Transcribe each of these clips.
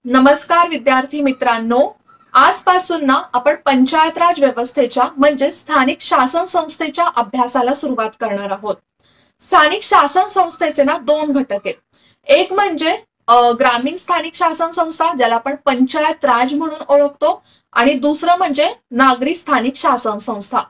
नमस्कार विद्यार्थी मित्रांनो, आजपासून ना आपण पंचायत राज व्यवस्थेच्या म्हणजे स्थानिक शासन संस्थेच्या अभ्यासाला सुरुवात करणार आहोत। स्थानिक शासन संस्थेचे ना दोन घटक आहेत। एक म्हणजे ग्रामीण स्थानिक शासन संस्था ज्याला आपण पंचायत राज म्हणून ओळखतो आणि दुसरं म्हणजे नागरी स्थानिक शासन संस्था।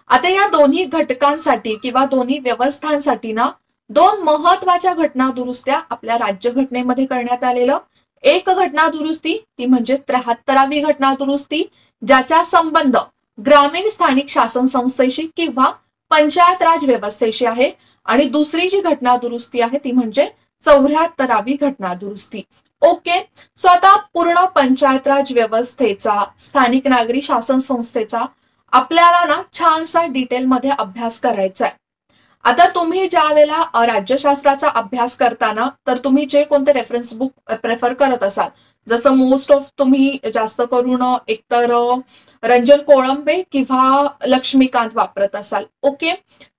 आता या दोन्ही घटकांसाठी किंवा दोन्ही व्यवस्थांसाठी ना दोन महत्वाच्या घटना दुरुस्त्या आपल्या राज्यघटनेमध्ये करण्यात आलेलं। एक घटना दुरुस्ती ती म्हणजे 73वी घटना दुरुस्ती ज्याचा संबंध ग्रामीण स्थानिक शासन संस्थेशी किंवा पंचायत राज व्यवस्थेशी आहे आणि दुसरी जी घटना दुरुस्ती आहे ती म्हणजे 74वी घटना दुरुस्ती। ओके, सो आता पूर्ण पंचायत राज व्यवस्थेचा स्थानिक नागरी शासन संस्थेचा आपल्याला ना छानसा डिटेलमध्ये अभ्यास करायचा आहे। आता तुम्ही ज्या वेळेला राज्यशास्त्राचा अभ्यास करताना तर तुम्ही जे कोणते रेफरन्स बुक प्रेफर करत असाल, जसं मोस्ट ऑफ तुम्ही जास्त करून एकतर रंजन कोळंबे किंवा लक्ष्मीकांत वापरत असाल। ओके,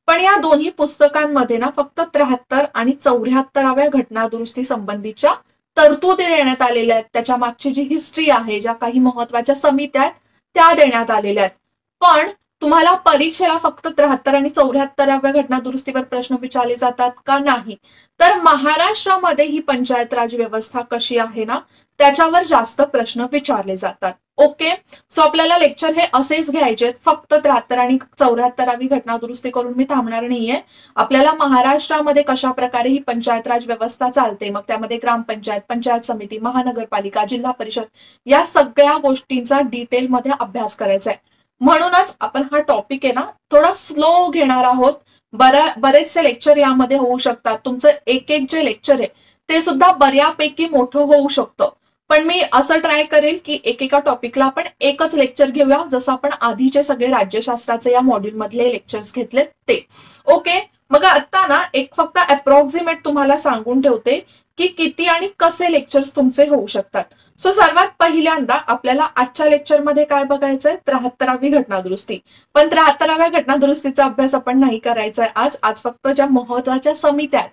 पण या दोन्ही पुस्तकांमध्ये ना फक्त 73 आणि 74व्या घटना दुरुस्ती संबंधीच्या तरतुदी देण्यात आलेल्या आहेत। त्याच्या मागची जी हिस्ट्री आहे, ज्या काही महत्वाच्या समित्या आहेत त्या देण्यात आलेल्या आहेत। पण तुम्हाला परीक्षेला फक्त 73 आणि 74व्या घटना दुरुस्तीवर प्रश्न विचारले जातात का नाही, तर महाराष्ट्रामध्ये ही पंचायत राज व्यवस्था कशी आहे ना त्याच्यावर जास्त प्रश्न विचारले जातात। ओके, सो आपल्याला लेक्चर हे असेच घ्यायचे, फक्त 73 आणि 74वी घटना दुरुस्ती करून मी थांबणार नाहीये। आपल्याला महाराष्ट्रामध्ये कशा प्रकारे ही पंचायत राज व्यवस्था चालते, मग त्यामध्ये ग्रामपंचायत, पंचायत समिती, महानगरपालिका, जिल्हा परिषद या सगळ्या गोष्टींचा डिटेलमध्ये अभ्यास करायचा आहे। म्हणूनच आपण हा टॉपिक आहे ना थोडा स्लो घेणार आहोत। बरेचसे लेक्चर यामध्ये होऊ शकतात, तुमचं एक एक जे लेक्चर आहे ते सुद्धा बऱ्यापैकी मोठं होऊ शकतं, पण मी असं ट्राय करेल की एकेका टॉपिकला आपण एकच लेक्चर घेऊया, जसं आपण आधीचे सगळे राज्यशास्त्राचे या मॉड्यूल मधले लेक्चर्स घेतले ते। ओके, मग आता ना एक फक्त अप्रॉक्सिमेट तुम्हाला सांगून ठेवते की किती आणि कसे लेक्चर्स तुमचे होऊ शकतात। सो सर्वात पहिल्यांदा आपल्याला आजच्या लेक्चरमध्ये काय बघायचंय, 73वी घटना दुरुस्ती। पण 73व्या घटना दुरुस्तीचा अभ्यास आपण नाही करायचा आहे आज फक्त ज्या महत्वाच्या समित्या आहेत,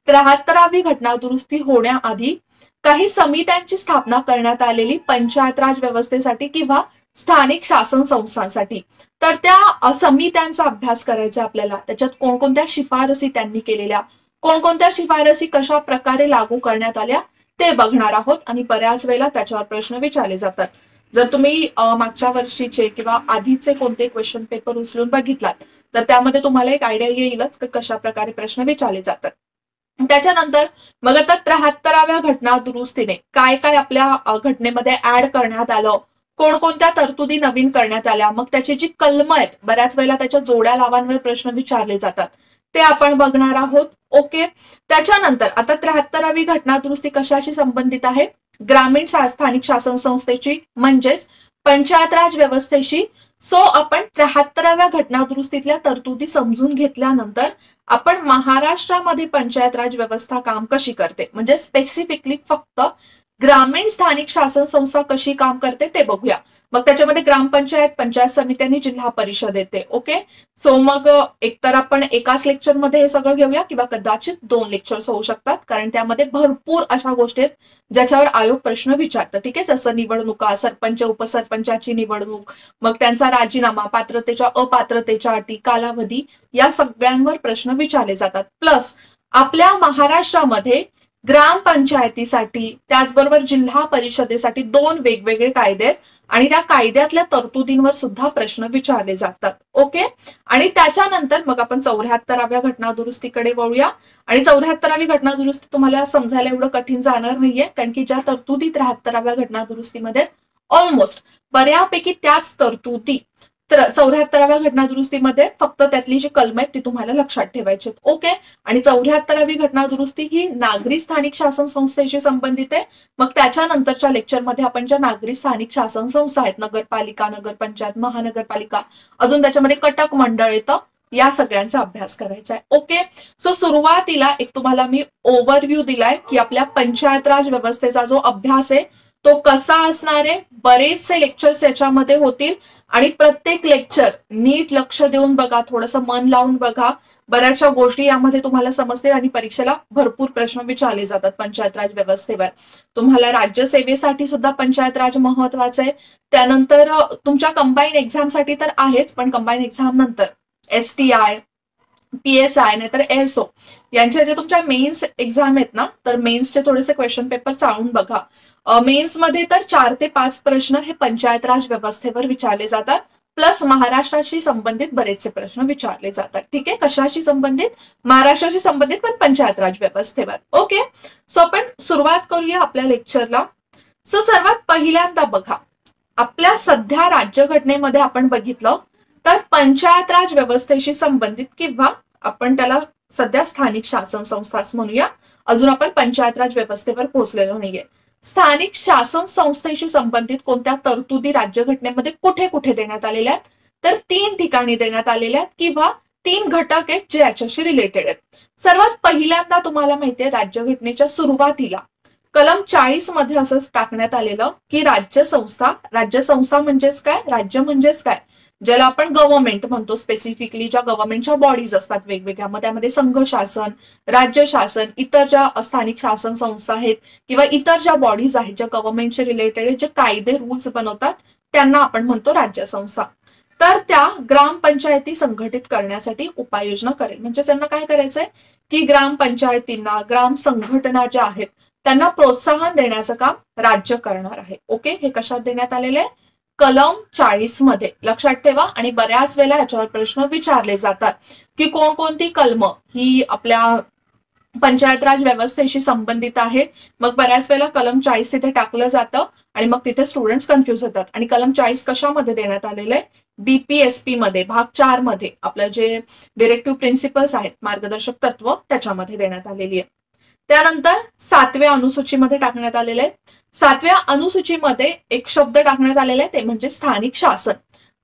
73वी घटना दुरुस्ती होण्याआधी काही समित्यांची स्थापना करण्यात आलेली पंचायत राज व्यवस्थेसाठी किंवा स्थानिक शासन संस्थांसाठी, तर त्या समित्यांचा अभ्यास करायचा आपल्याला। त्याच्यात कोणकोणत्या शिफारसी त्यांनी केलेल्या, कोणकोणत्या शिफारसी कशा प्रकारे लागू करण्यात आल्या ते बघणार आहोत आणि बऱ्याच वेळेला त्याच्यावर प्रश्न विचारले जातात। जर तुम्ही मागच्या वर्षीचे किंवा आधीचे कोणते क्वेश्चन पेपर उचलून बघितलात तर त्यामध्ये तुम्हाला एक आयडिया येईलच की कशा प्रकारे प्रश्न विचारले जातात। त्याच्यानंतर मग आता 73व्या घटना दुरुस्तीने काय काय आपल्या घटनेमध्ये ऍड करण्यात आलं, कोणकोणत्या तरतुदी नवीन करण्यात आल्या, मग त्याची जी कलम आहेत बऱ्याच वेळेला त्याच्या जोड्या लावांवर प्रश्न विचारले जातात, ते आपण बघणार आहोत। ओके, त्याच्यानंतर आता 73वी घटना दुरुस्ती कशाशी संबंधित आहे, ग्रामीण स्थानिक शासन संस्थेची म्हणजेच पंचायत राज व्यवस्थेशी। सो आपण 73व्या घटना दुरुस्तीतल्या तरतुदी समजून घेतल्यानंतर आपण महाराष्ट्रामध्ये पंचायत राज व्यवस्था काम कशी करते, म्हणजे स्पेसिफिकली फक्त ग्रामीण स्थानिक शासन संस्था कशी काम करते ते बघूया। मग त्याच्यामध्ये ग्रामपंचायत, पंचायत समिती आणि जिल्हा परिषद येते। ओके, सो मग एकतर आपण एकाच लेक्चरमध्ये हे सगळं घेऊया किंवा कदाचित 2 लेक्चर्स होऊ शकतात, कारण त्यामध्ये भरपूर अशा गोष्टी आहेत ज्याच्यावर आयोग प्रश्न विचारतं। ठीक आहे, जसं निवडणुका, सरपंच उपसरपंचाची निवडणूक, मग त्यांचा राजीनामा, पात्रतेच्या अपात्रतेच्या अटी, कालावधी या सगळ्यांवर प्रश्न विचारले जातात। प्लस आपल्या महाराष्ट्रामध्ये ग्रामपंचायतीसाठी त्याचबरोबर जिल्हा परिषदेसाठी 2 वेगवेगळे कायदे आहेत आणि त्या कायद्यातल्या तरतुदींवर सुद्धा प्रश्न विचारले जातात। ओके, आणि त्याच्यानंतर मग आपण 74व्या घटना दुरुस्तीकडे वळूया। आणि 74वी घटना दुरुस्ती तुम्हाला समजायला एवढं कठीण जाणार नाहीये, कारण की ज्या तरतुदी 73व्या घटना दुरुस्तीमध्ये ऑलमोस्ट बऱ्यापैकी त्याच तरतुदी 74व्या घटना दुरुस्तीमध्ये फक्त त्यातली जी कलम आहेत ती तुम्हाला लक्षात ठेवायची। ओके, आणि 74वी घटना दुरुस्ती ही नागरी स्थानिक शासन संस्थेशी संबंधित आहे। मग त्याच्यानंतरच्या लेक्चरमध्ये आपण ज्या नागरी स्थानिक शासन संस्था आहेत, नगरपालिका, नगरपंचायत, महानगरपालिका, अजून त्याच्यामध्ये कटक मंडळ येतं, या सगळ्यांचा अभ्यास करायचा आहे। ओके, सो सुरुवातीला एक तुम्हाला मी ओव्हरव्ह्यू दिलाय की आपल्या पंचायत राज व्यवस्थेचा जो अभ्यास आहे तो कसा असणार आहे, बरेचसे लेक्चर्स याच्यामध्ये होतील आणि प्रत्येक लेक्चर नीट लक्ष देऊन बघा, थोडंसं मन लावून बघा, बऱ्याचशा गोष्टी यामध्ये तुम्हाला समजतील आणि परीक्षेला भरपूर प्रश्न विचारले जातात पंचायत राज व्यवस्थेवर. तुम्हाला राज्यसेवेसाठी सुद्धा पंचायत राज महत्वाचं आहे. त्यानंतर तुमच्या कंबाईन एक्झामसाठी तर आहेच, पण कंबाईन एक्झाम नंतर STI, PSI नाहीतर ASO यांच्या जे तुमच्या मेन्स एक्झाम आहेत ना, तर मेन्सचे थोडेसे क्वेश्चन पेपर चाळून बघा. मेन्स मध्ये तर 4 ते 5 प्रश्न हे पंचायत राज व्यवस्थेवर विचारले जातात, प्लस महाराष्ट्राशी संबंधित बरेचसे प्रश्न विचारले जातात. ठीक आहे, कशाशी संबंधित, महाराष्ट्राशी संबंधित पण पंचायत राज व्यवस्थेवर. ओके, सो आपण सुरुवात करूया आपल्या लेक्चरला. सो सर्वात पहिल्यांदा बघा, आपल्या सध्या राज्यघटनेमध्ये आपण बघितलं तर पंचायत राज व्यवस्थेशी संबंधित, किंवा आपण त्याला सध्या स्थानिक शासन संस्थाच म्हणूया, अजून आपण पंचायत राज व्यवस्थेवर पोहोचलेलो नाहीये. स्थानिक शासन संस्थेशी संबंधित कोणत्या तरतुदी राज्यघटनेमध्ये कुठे कुठे देण्यात आलेल्या आहेत, तर 3 ठिकाणी देण्यात आलेल्या आहेत, किंवा 3 घटक आहेत जे याच्याशी रिलेटेड आहेत. सर्वात पहिल्यांदा तुम्हाला माहितीये, राज्यघटनेच्या सुरुवातीला कलम 40 मध्ये असं टाकण्यात आलेलं की राज्यसंस्था म्हणजेच काय, राज्य म्हणजेच काय, ज्याला आपण गव्हर्नमेंट म्हणतो, स्पेसिफिकली ज्या गव्हर्नमेंटच्या बॉडीज असतात वेगवेगळ्या, मग त्यामध्ये संघ शासन, राज्य शासन, इतर ज्या स्थानिक शासन संस्था आहेत किंवा इतर ज्या बॉडीज आहेत ज्या गव्हर्नमेंटचे रिलेटेड जे कायदे रूल्स बनवतात त्यांना आपण म्हणतो राज्यसंस्था. तर त्या ग्रामपंचायती संघटित करण्यासाठी उपाययोजना करेल. म्हणजे त्यांना काय करायचंय की ग्रामपंचायतींना, ग्राम संघटना ज्या आहेत त्यांना प्रोत्साहन देण्याचं काम राज्य करणार आहे. ओके, हे कशात देण्यात आलेले आहे, कलम 40 मध्ये. लक्षात ठेवा, आणि बऱ्याच वेळेला याच्यावर प्रश्न विचारले जातात की कोणकोणती कलम ही आपल्या पंचायत राज व्यवस्थेशी संबंधित आहे. मग बऱ्याच वेळेला कलम 40 तिथे टाकलं जातं आणि मग तिथे स्टुडंट्स कन्फ्युज होतात. आणि कलम 40 कशामध्ये देण्यात आलेलं आहे, DPSP मध्ये भाग 4 मध्ये आपलं जे डिरेक्टिव्ह प्रिन्सिपल्स आहेत, मार्गदर्शक तत्व, त्याच्यामध्ये देण्यात आलेली आहे. त्यानंतर 7व्या अनुसूचीमध्ये टाकण्यात आलेले आहे. 7व्या अनुसूचीमध्ये एक शब्द टाकण्यात आलेला आहे, ते म्हणजे स्थानिक शासन.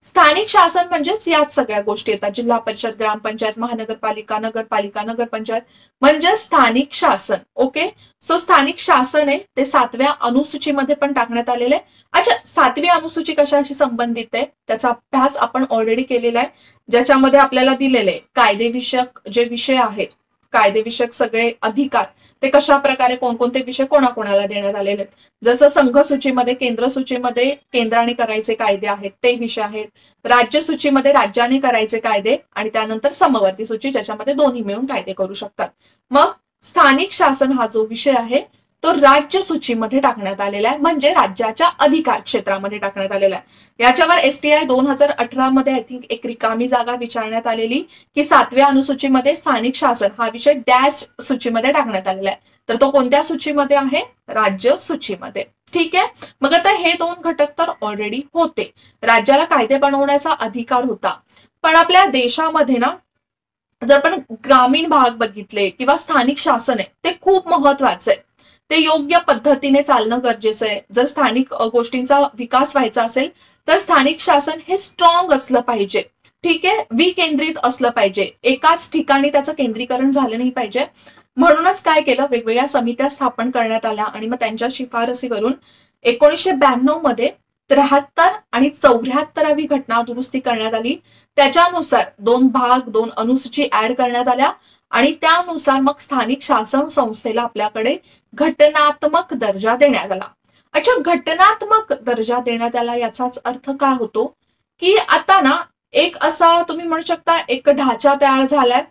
स्थानिक शासन म्हणजेच यात सगळ्या गोष्टी येतात, जिल्हा परिषद, ग्रामपंचायत, महानगरपालिका, नगरपालिका, नगरपंचायत, म्हणजे स्थानिक शासन. ओके, सो स्थानिक शासन आहे ते 7व्या अनुसूचीमध्ये पण टाकण्यात आलेलं आहे. अच्छा, 7वी अनुसूची कशाशी संबंधित आहे त्याचा अभ्यास आपण ऑलरेडी केलेला आहे, ज्याच्यामध्ये आपल्याला दिलेले कायदेविषयक जे विषय आहेत, कायदेविषयक सगळे अधिकार, ते कशा प्रकारे कोणकोणते विषय कोणाकोणाला देण्यात आलेले आहेत. जसं संघ सूचीमध्ये, केंद्र सूचीमध्ये केंद्राने करायचे कायदे आहेत ते विषय आहेत, राज्य सूचीमध्ये राज्याने करायचे कायदे, आणि त्यानंतर समवर्ती सूची ज्याच्यामध्ये दोन्ही मिळून कायदे करू शकतात. मग स्थानिक शासन हा जो विषय आहे तो राज्य सूचीमध्ये टाकण्यात आलेला आहे, म्हणजे राज्याच्या अधिकार क्षेत्रामध्ये टाकण्यात आलेला आहे. याच्यावर STI 2018 मध्ये आय थिंक एक रिकामी जागा विचारण्यात आलेली की 7व्या अनुसूचीमध्ये स्थानिक शासन हा विषय डॅश सूचीमध्ये टाकण्यात आलेला आहे, तर तो कोणत्या सूचीमध्ये आहे, राज्य सूचीमध्ये. ठीक आहे, मग आता हे 2 घटक तर ऑलरेडी होते, राज्याला कायदे बनवण्याचा अधिकार होता. पण आपल्या देशामध्ये ना, जर आपण ग्रामीण भाग बघितले किंवा स्थानिक शासन आहे ते खूप महत्वाचं आहे, ते योग्य पद्धतीने चालणं गरजेचं आहे. जर स्थानिक गोष्टींचा विकास व्हायचा असेल तर स्थानिक शासन हे स्ट्रॉंग असलं पाहिजे. ठीक आहे, विकेंद्रित असलं पाहिजे, एकाच ठिकाणी त्याचं केंद्रीकरण झालं नाही पाहिजे. म्हणूनच काय केलं, वेगवेगळ्या समित्या स्थापन करण्यात आल्या आणि मग त्यांच्या शिफारसीवरून 1992 मध्ये 73 आणि 74वी घटना दुरुस्ती करण्यात आली. त्याच्यानुसार 2 भाग, 2 अनुसूची ऍड करण्यात आल्या आणि त्यानुसार मग स्थानिक शासन संस्थेला आपल्याकडे घटनात्मक दर्जा देण्यात आला. अच्छा, घटनात्मक दर्जा देण्यात आला याचाच अर्थ काय होतो की आता ना एक असा तुम्ही म्हणू शकता एक ढाचा तयार झालाय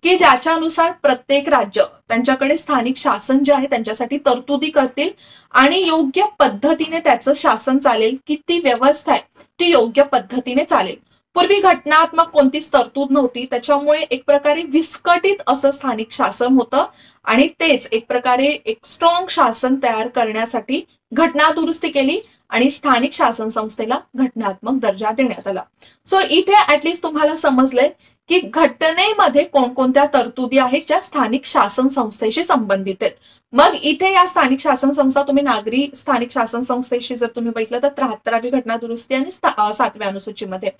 की ज्याच्यानुसार प्रत्येक राज्य त्यांच्याकडे स्थानिक शासन जे आहे त्यांच्यासाठी तरतुदी करतील आणि योग्य पद्धतीने त्याचं शासन चालेल, की ती व्यवस्था आहे ती योग्य पद्धतीने चालेल. पूर्वी घटनात्मक कोणतीच तरतूद नव्हती, त्याच्यामुळे एक प्रकारे विस्कटीत असं स्थानिक शासन होतं आणि तेच एक प्रकारे एक स्ट्रॉंग शासन तयार करण्यासाठी घटना दुरुस्ती केली आणि स्थानिक शासन संस्थेला घटनात्मक दर्जा देण्यात आला. सो इथे ऍटलिस्ट तुम्हाला समजलंय की घटनेमध्ये कोणकोणत्या तरतुदी आहेत ज्या स्थानिक शासन संस्थेशी संबंधित आहेत. मग इथे या स्थानिक शासन संस्था, तुम्ही नागरी स्थानिक शासन संस्थेशी जर तुम्ही बघितलं तर 73वी घटना दुरुस्ती आणि 7व्या अनुसूचीमध्ये,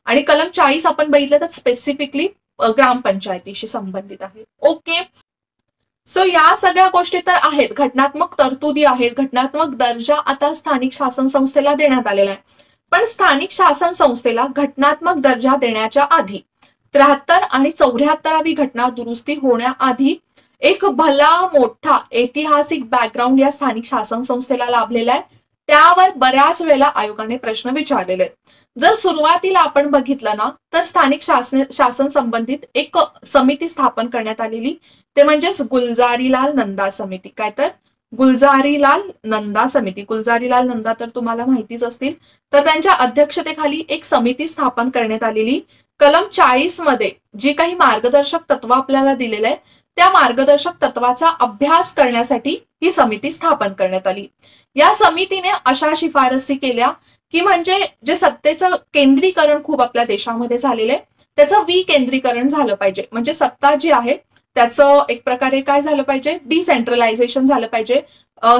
आणि कलम 40 आपण बघितलं तर स्पेसिफिकली ग्रामपंचायतीशी संबंधित आहे. ओके, सो या सगळ्या गोष्टी तर आहेत, घटनात्मक तरतुदी आहेत, घटनात्मक दर्जा आता स्थानिक शासन संस्थेला देण्यात आलेला आहे. पण स्थानिक शासन संस्थेला घटनात्मक दर्जा देण्याच्या आधी 73 आणि 74वी घटना दुरुस्ती होण्याआधी एक भला मोठा ऐतिहासिक बॅकग्राऊंड या स्थानिक शासन संस्थेला लाभलेला आहे. त्यावर बऱ्याच वेळेला आयोगाने प्रश्न विचारलेले आहेत. जर सुरुवातीला आपण बघितलं ना, तर स्थानिक शासन संबंधित एक समिती स्थापन करण्यात आलेली, ते म्हणजेच गुलजारीलाल नंदा समिती. काय तर गुलजारीलाल नंदा समिती. गुलजारीलाल नंदा तर तुम्हाला माहितीच असतील. तर त्यांच्या अध्यक्षतेखाली एक समिती स्थापन करण्यात आलेली. कलम 40 मध्ये जी काही मार्गदर्शक तत्व आपल्याला दिलेलं आहे, त्या मार्गदर्शक तत्वाचा अभ्यास करण्यासाठी ही समिती स्थापन करण्यात आली. या समितीने अशा शिफारसी केल्या की म्हणजे जे सत्तेचं केंद्रीकरण खूप आपल्या देशामध्ये झालेलं आहे, त्याचं विकेंद्रीकरण झालं पाहिजे. म्हणजे सत्ता जी आहे त्याचं एक प्रकारे काय झालं पाहिजे, डिसेंट्रलायझेशन झालं पाहिजे.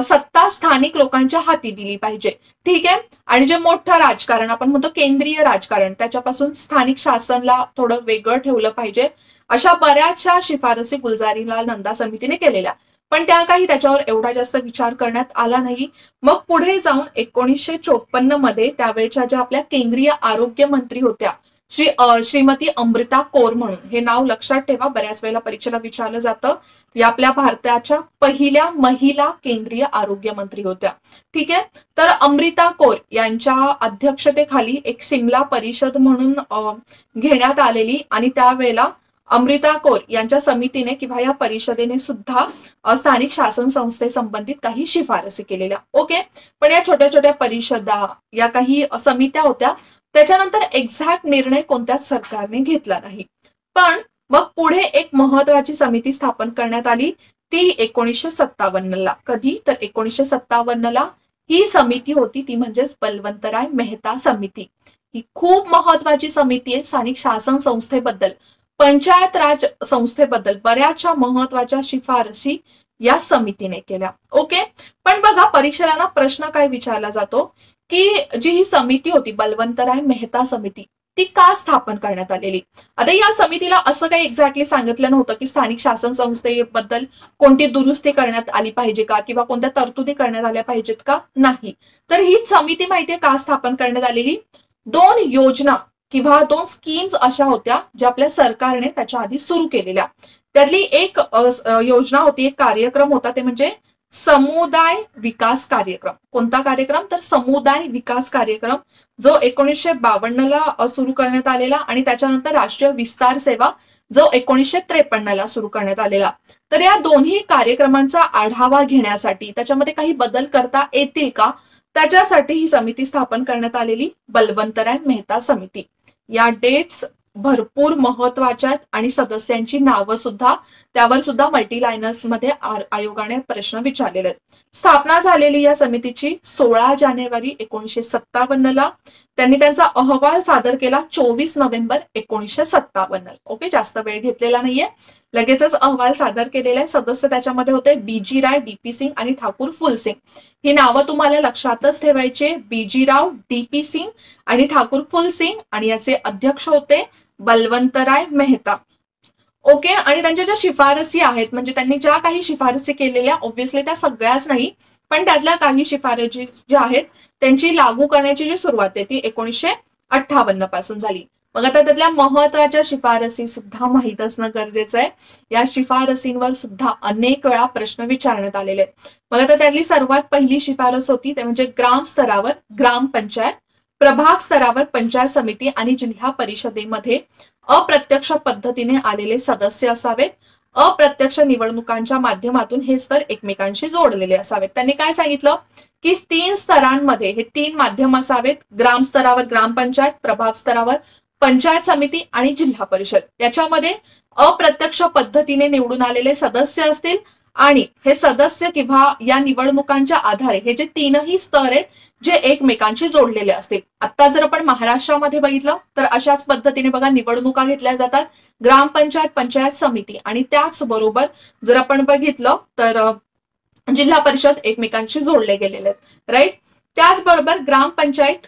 सत्ता स्थानिक लोकांच्या हाती दिली पाहिजे. ठीक आहे. आणि जे मोठं राजकारण आपण म्हणतो केंद्रीय राजकारण, त्याच्यापासून स्थानिक शासनला थोडं वेगळं ठेवलं पाहिजे. अशा बऱ्याचशा शिफारसी गुलजारीलाल नंदा समितीने केलेल्या, पण त्या काही त्याच्यावर एवढा जास्त विचार करण्यात आला नाही. मग पुढे जाऊन 1954 मध्ये त्यावेळच्या ज्या आपल्या केंद्रीय आरोग्य मंत्री होत्या श्रीमती अमृता कौर म्हणून, हे नाव लक्षात ठेवा, बऱ्याच वेळेला परीक्षेला विचारलं जातं. या आपल्या भारताच्या पहिल्या महिला केंद्रीय आरोग्य मंत्री होत्या. ठीक आहे. तर अमृता कौर यांच्या अध्यक्षतेखाली एक शिमला परिषद म्हणून घेण्यात आलेली, आणि त्यावेळेला अमृता कौर यांच्या समितीने किंवा या परिषदेने सुद्धा स्थानिक शासन संस्थेसंबंधित काही शिफारसी केलेल्या. ओके. पण या छोट्या छोट्या परिषदा, या काही समित्या होत्या, त्याच्यानंतर एक्झॅक्ट निर्णय कोणत्याच सरकारने घेतला नाही. पण मग पुढे एक महत्वाची समिती स्थापन करण्यात आली, ती 1957ला. कधी तर 1957ला ही समिती होती, ती म्हणजेच बलवंतराय मेहता समिती. ही खूप महत्वाची समिती आहे. स्थानिक शासन संस्थेबद्दल, पंचायत राज संस्थेबद्दल बऱ्याचशा महत्वाच्या शिफारशी या समितीने केल्या. ओके. पण बघा परीक्षेला ना प्रश्न काय विचारला जातो की जी ही समिती होती बलवंतराय मेहता समिती, ती का स्थापन करण्यात आलेली. आता या समितीला असं काही एक्झॅक्टली सांगितलं नव्हतं की स्थानिक शासन संस्थेबद्दल कोणती दुरुस्ती करण्यात आली पाहिजे का, किंवा कोणत्या तरतुदी करण्यात आल्या पाहिजेत का, नाही. तर ही समिती माहितीये का स्थापन करण्यात आलेली, 2 योजना किंवा 2 स्कीम्स अशा होत्या ज्या आपल्या सरकारने त्याच्या आधी सुरू केलेल्या. त्यातली एक योजना होती, एक कार्यक्रम होता, ते म्हणजे समुदाय विकास कार्यक्रम. कोणता कार्यक्रम, तर समुदाय विकास कार्यक्रम, जो 1952ला सुरू करण्यात आलेला, आणि त्याच्यानंतर राष्ट्रीय विस्तार सेवा, जो 1953ला सुरू करण्यात आलेला. तर या दोन्ही कार्यक्रमांचा आढावा घेण्यासाठी, त्याच्यामध्ये काही बदल करता येतील का, त्याच्यासाठी ही समिती स्थापन करण्यात आलेली, बलवंतराय मेहता समिती. या डेट्स भरपूर महत्वाच्या आहेत, आणि सदस्यांची नावं सुद्धा, त्यावर सुद्धा मल्टीलायनर्स मध्ये आयोगाने प्रश्न विचारलेले आहेत. स्थापना झालेली या समितीची 16 जानेवारी 1957ला. त्यांनी त्यांचा अहवाल सादर केला 24 नोव्हेंबर 1957. ओके. जास्त वेळ घेतलेला नाहीये, लगेचच अहवाल सादर केलेला आहे. सदस्य त्याच्यामध्ये होते बीजी राय, डीपी सिंग आणि ठाकूर फुलसिंग. ही नावं तुम्हाला लक्षातच ठेवायचे, बीजी राव, डीपी सिंग आणि ठाकूर फुलसिंग, आणि याचे अध्यक्ष होते बलवंतराय मेहता. ओके. आणि त्यांच्या ज्या शिफारसी आहेत, म्हणजे त्यांनी ज्या काही शिफारसी केलेल्या, ऑब्व्हियसली त्या सगळ्याच नाही, पण त्यातल्या काही शिफारसी ज्या आहेत त्यांची लागू करण्याची जी सुरुवात आहे ती 1958 पासून झाली. मग आता त्यातल्या महत्वाच्या शिफारसी सुद्धा माहीत असणं गरजेचं आहे. या शिफारसींवर सुद्धा अनेक वेळा प्रश्न विचारण्यात आलेले आहेत. मग आता त्यातली सर्वात पहिली शिफारस होती, ते म्हणजे ग्राम स्तरावर ग्रामपंचायत, प्रभाग स्तरावर पंचायत समिती आणि जिल्हा परिषदेमध्ये अप्रत्यक्ष पद्धतीने आलेले सदस्य असावेत. अप्रत्यक्ष निवडणुकांच्या माध्यमातून हे स्तर एकमेकांशी जोडलेले असावेत. त्यांनी काय सांगितलं की 3 स्तरांमध्ये हे 3 माध्यम असावेत, ग्राम स्तरावर ग्रामपंचायत, प्रभाग स्तरावर पंचायत समिती आणि जिल्हा परिषद. याच्यामध्ये अप्रत्यक्ष पद्धतीने निवडून आलेले सदस्य असतील, आणि हे सदस्य किंवा या निवडणुकांच्या आधारे हे जे 3ही स्तर आहेत जे एकमेकांशी जोडलेले असतील. आता जर आपण महाराष्ट्रामध्ये बघितलं तर अशाच पद्धतीने बघा निवडणुका घेतल्या जातात, ग्रामपंचायत, पंचायत समिती, आणि त्याचबरोबर जर आपण बघितलं तर जिल्हा परिषद एकमेकांशी जोडले गेलेले आहेत. राईट. त्याचबरोबर ग्रामपंचायत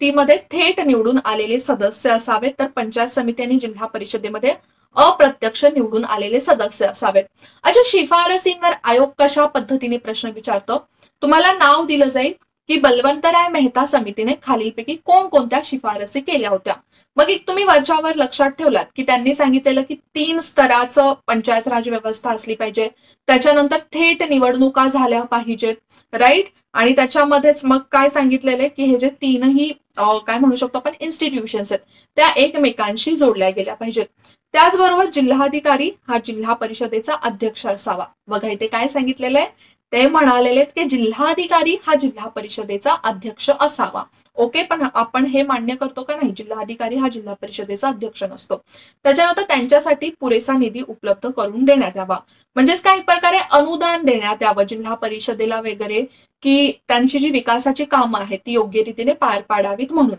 ती मध्ये थेट निवडून आलेले सदस्य असावेत, तर पंचायत समिती आणि जिल्हा परिषदेमध्ये अप्रत्यक्ष निवडून आलेले सदस्य असावेत. अच्छा, शिफारसींवर आयोग कशा पद्धतीने प्रश्न विचारतो? तुम्हाला नाव दिलं जाईल की बलवंतराय मेहता समितीने खालीलपैकी कोणकोणत्या शिफारसी केल्या होत्या. मग एक तुम्ही वरच्यावर लक्षात ठेवलात की त्यांनी सांगितलेलं की 3 स्तराचं पंचायत राज व्यवस्था असली पाहिजे, त्याच्यानंतर थेट निवडणुका झाल्या पाहिजेत, राईट. आणि त्याच्यामध्येच मग काय सांगितलेलं की हे जे तीनही काय म्हणू शकतो आपण इन्स्टिट्यूशन्स आहेत त्या एकमेकांशी जोडल्या गेल्या पाहिजेत. त्याचबरोबर जिल्हाधिकारी हा जिल्हा परिषदेचा अध्यक्ष असावा. बघा इथे काय सांगितलेलं आहे, ते म्हणालेले की जिल्हाधिकारी हा जिल्हा परिषदेचा अध्यक्ष असावा. ओके, पण आपण हे मान्य करतो का नाही, जिल्हाधिकारी हा जिल्हा परिषदेचा अध्यक्ष नसतो. त्याच्यानंतर त्यांच्यासाठी पुरेसा निधी उपलब्ध करून देण्यात यावा, म्हणजेच काही प्रकारे अनुदान देण्यात यावं जिल्हा परिषदेला वगैरे, की त्यांची जी विकासाची कामं आहेत ती योग्य रीतीने पार पाडावीत म्हणून.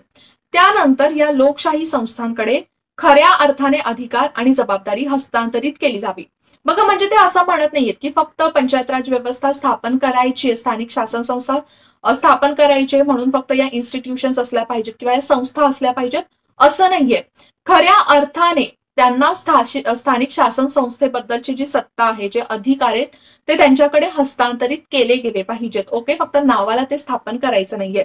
त्यानंतर या लोकशाही संस्थांकडे खऱ्या अर्थाने अधिकार आणि जबाबदारी हस्तांतरित केली जावी. बघा, म्हणजे ते असं म्हणत नाहीयेत की फक्त पंचायत राज व्यवस्था स्थापन करायची, स्थानिक शासन संस्था स्थापन करायचे म्हणून फक्त या इन्स्टिट्यूशन्स असल्या पाहिजेत किंवा या संस्था असल्या पाहिजेत असं नाहीये. खऱ्या अर्थाने त्यांना स्थानिक शासन संस्थेबद्दलची जी सत्ता आहे, जे अधिकार आहेत ते त्यांच्याकडे हस्तांतरित केले गेले पाहिजेत. ओके, फक्त नावाला ते स्थापन करायचं नाहीये.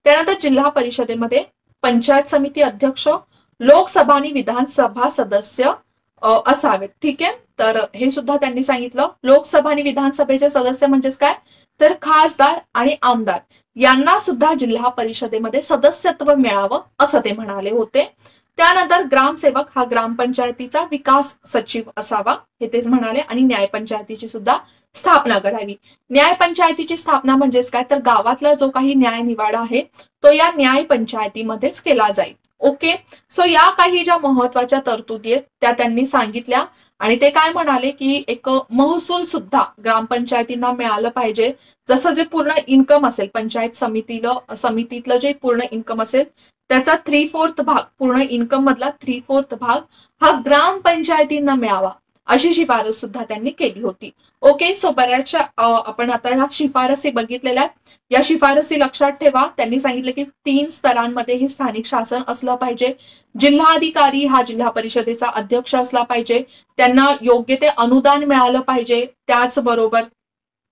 त्यानंतर जिल्हा परिषदेमध्ये पंचायत समिती अध्यक्ष, लोकसभा आणि विधानसभा सदस्य असावेत. ठीक आहे, तर हे सुद्धा त्यांनी सांगितलं. लोकसभा आणि विधानसभेचे सदस्य म्हणजेच काय, तर खासदार आणि आमदार यांना सुद्धा जिल्हा परिषदेमध्ये सदस्यत्व मिळावं असं ते म्हणाले होते. त्यानंतर ग्रामसेवक हा ग्रामपंचायतीचा विकास सचिव असावा हे तेच म्हणाले, आणि न्यायपंचायतीची सुद्धा स्थापना करावी. न्यायपंचायतीची स्थापना म्हणजेच काय, तर गावातला जो काही न्याय निवाडा आहे तो या न्यायपंचायतीमध्येच केला जाईल. ओके, सो या काही ज्या महत्वाच्या तरतुदी आहेत त्या त्यांनी सांगितल्या. आणि ते काय म्हणाले की एक महसूल सुद्धा ग्रामपंचायतींना मिळालं पाहिजे. जसं जे पूर्ण इन्कम असेल पंचायत समितीतलं जे पूर्ण इन्कम असेल त्याचा 3/4 भाग, पूर्ण इन्कम मधला 3/4 भाग हा ग्रामपंचायतींना मिळावा अशी शिफारस सुद्धा त्यांनी केली होती. ओके, सो बऱ्याचशा आपण आता ह्या शिफारसी बघितलेल्या आहेत. या शिफारसी लक्षात ठेवा. त्यांनी सांगितलं की 3 स्तरांमध्ये हे स्थानिक शासन असलं पाहिजे. जिल्हाधिकारी हा जिल्हा परिषदेचा अध्यक्ष असला पाहिजे. त्यांना योग्य ते अनुदान मिळालं पाहिजे. त्याचबरोबर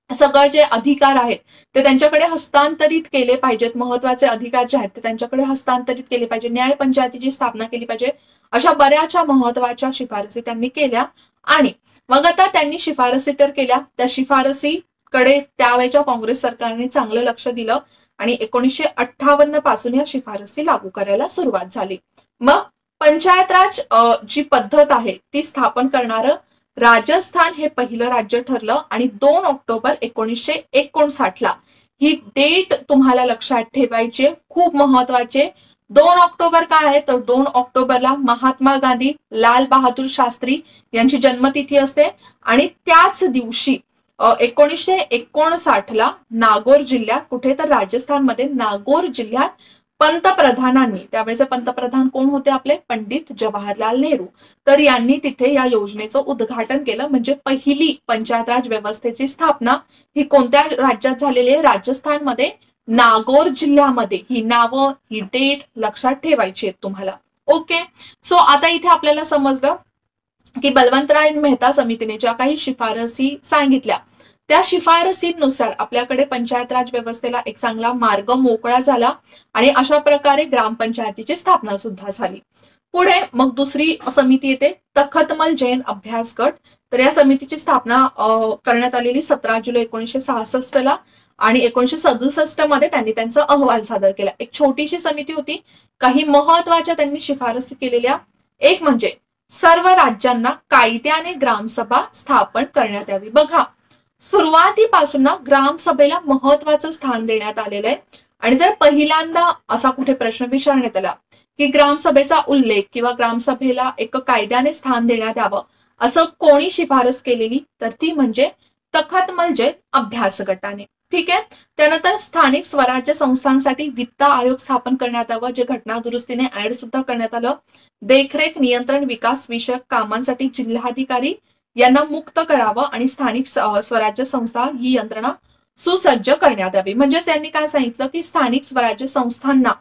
सगळे जे अधिकार आहेत ते त्यांच्याकडे हस्तांतरित केले पाहिजेत. महत्वाचे अधिकार जे आहेत ते त्यांच्याकडे हस्तांतरित केले पाहिजे. न्यायपंचायतीची स्थापना केली पाहिजे. अशा बऱ्याचशा महत्वाच्या शिफारसी त्यांनी केल्या. आणि मग आता त्यांनी शिफारसी तर केल्या, त्या शिफारसीकडे त्यावेळेच्या काँग्रेस सरकारने चांगलं लक्ष दिलं आणि 1958 पासून या शिफारसी लागू करायला सुरुवात झाली. मग पंचायत राज जी पद्धत आहे ती स्थापन करणारं राजस्थान हे पहिलं राज्य ठरलं आणि 2 ऑक्टोबर 1959 ही डेट तुम्हाला लक्षात ठेवायची, खूप महत्वाचे. 2 ऑक्टोबर काय आहे, तर 2 ऑक्टोबरला महात्मा गांधी, लाल बहादूर शास्त्री यांची जन्मतिथी असते. आणि त्याच दिवशी 1959 नागौर जिल्ह्यात, कुठे तर राजस्थानमध्ये नागौर जिल्ह्यात पंतप्रधानांनी, त्यावेळेचे पंतप्रधान कोण होते आपले, पंडित जवाहरलाल नेहरू, तर यांनी तिथे या योजनेचं उद्घाटन केलं. म्हणजे पहिली पंचायत राज व्यवस्थेची स्थापना ही कोणत्या राज्यात झालेली आहे, राजस्थानमध्ये नागौर जिल्ह्यामध्ये. ही नावं, ही डेट लक्षात ठेवायची आहेत तुम्हाला. ओके, सो आता इथे आपल्याला समजलं की बलवंतराय मेहता समितीने ज्या काही शिफारसी सांगितल्या त्या शिफारसींनुसार आपल्याकडे पंचायत राज व्यवस्थेला एक चांगला मार्ग मोकळा झाला आणि अशा प्रकारे ग्रामपंचायतीची स्थापना सुद्धा झाली. पुढे मग दुसरी समिती येते, तखतमल जैन अभ्यास गट. तर या समितीची स्थापना करण्यात आलेली 17 जुलै 1966 आणि 1967 मध्ये त्यांनी त्यांचा अहवाल सादर केला. एक छोटीशी समिती होती. काही महत्वाच्या त्यांनी शिफारसी केलेल्या, एक म्हणजे सर्व राज्यांना कायद्याने ग्रामसभा स्थापन करण्यात यावी. बघा, सुरुवातीपासून ना ग्रामसभेला महत्वाचं स्थान देण्यात आलेलं आहे. आणि जर पहिल्यांदा असा कुठे प्रश्न विचारण्यात आला की ग्रामसभेचा उल्लेख किंवा ग्रामसभेला एक कायद्याने स्थान देण्यात यावं असं कोणी शिफारस केलेली, तर ती म्हणजे तखतमल जैन अभ्यास गटाने. ठीक आहे, त्यानंतर स्थानिक स्वराज्य संस्थांसाठी वित्त आयोग स्थापन करण्यात यावं, जे घटना दुरुस्तीने ऍड सुद्धा करण्यात आलं. देखरेख, नियंत्रण, विकास विषयक कामांसाठी जिल्हाधिकारी यांना मुक्त करावं आणि स्थानिक स्वराज्य संस्था ही यंत्रणा सुसज्ज करण्यात यावी. म्हणजेच यांनी काय सांगितलं की स्थानिक स्वराज्य संस्थांना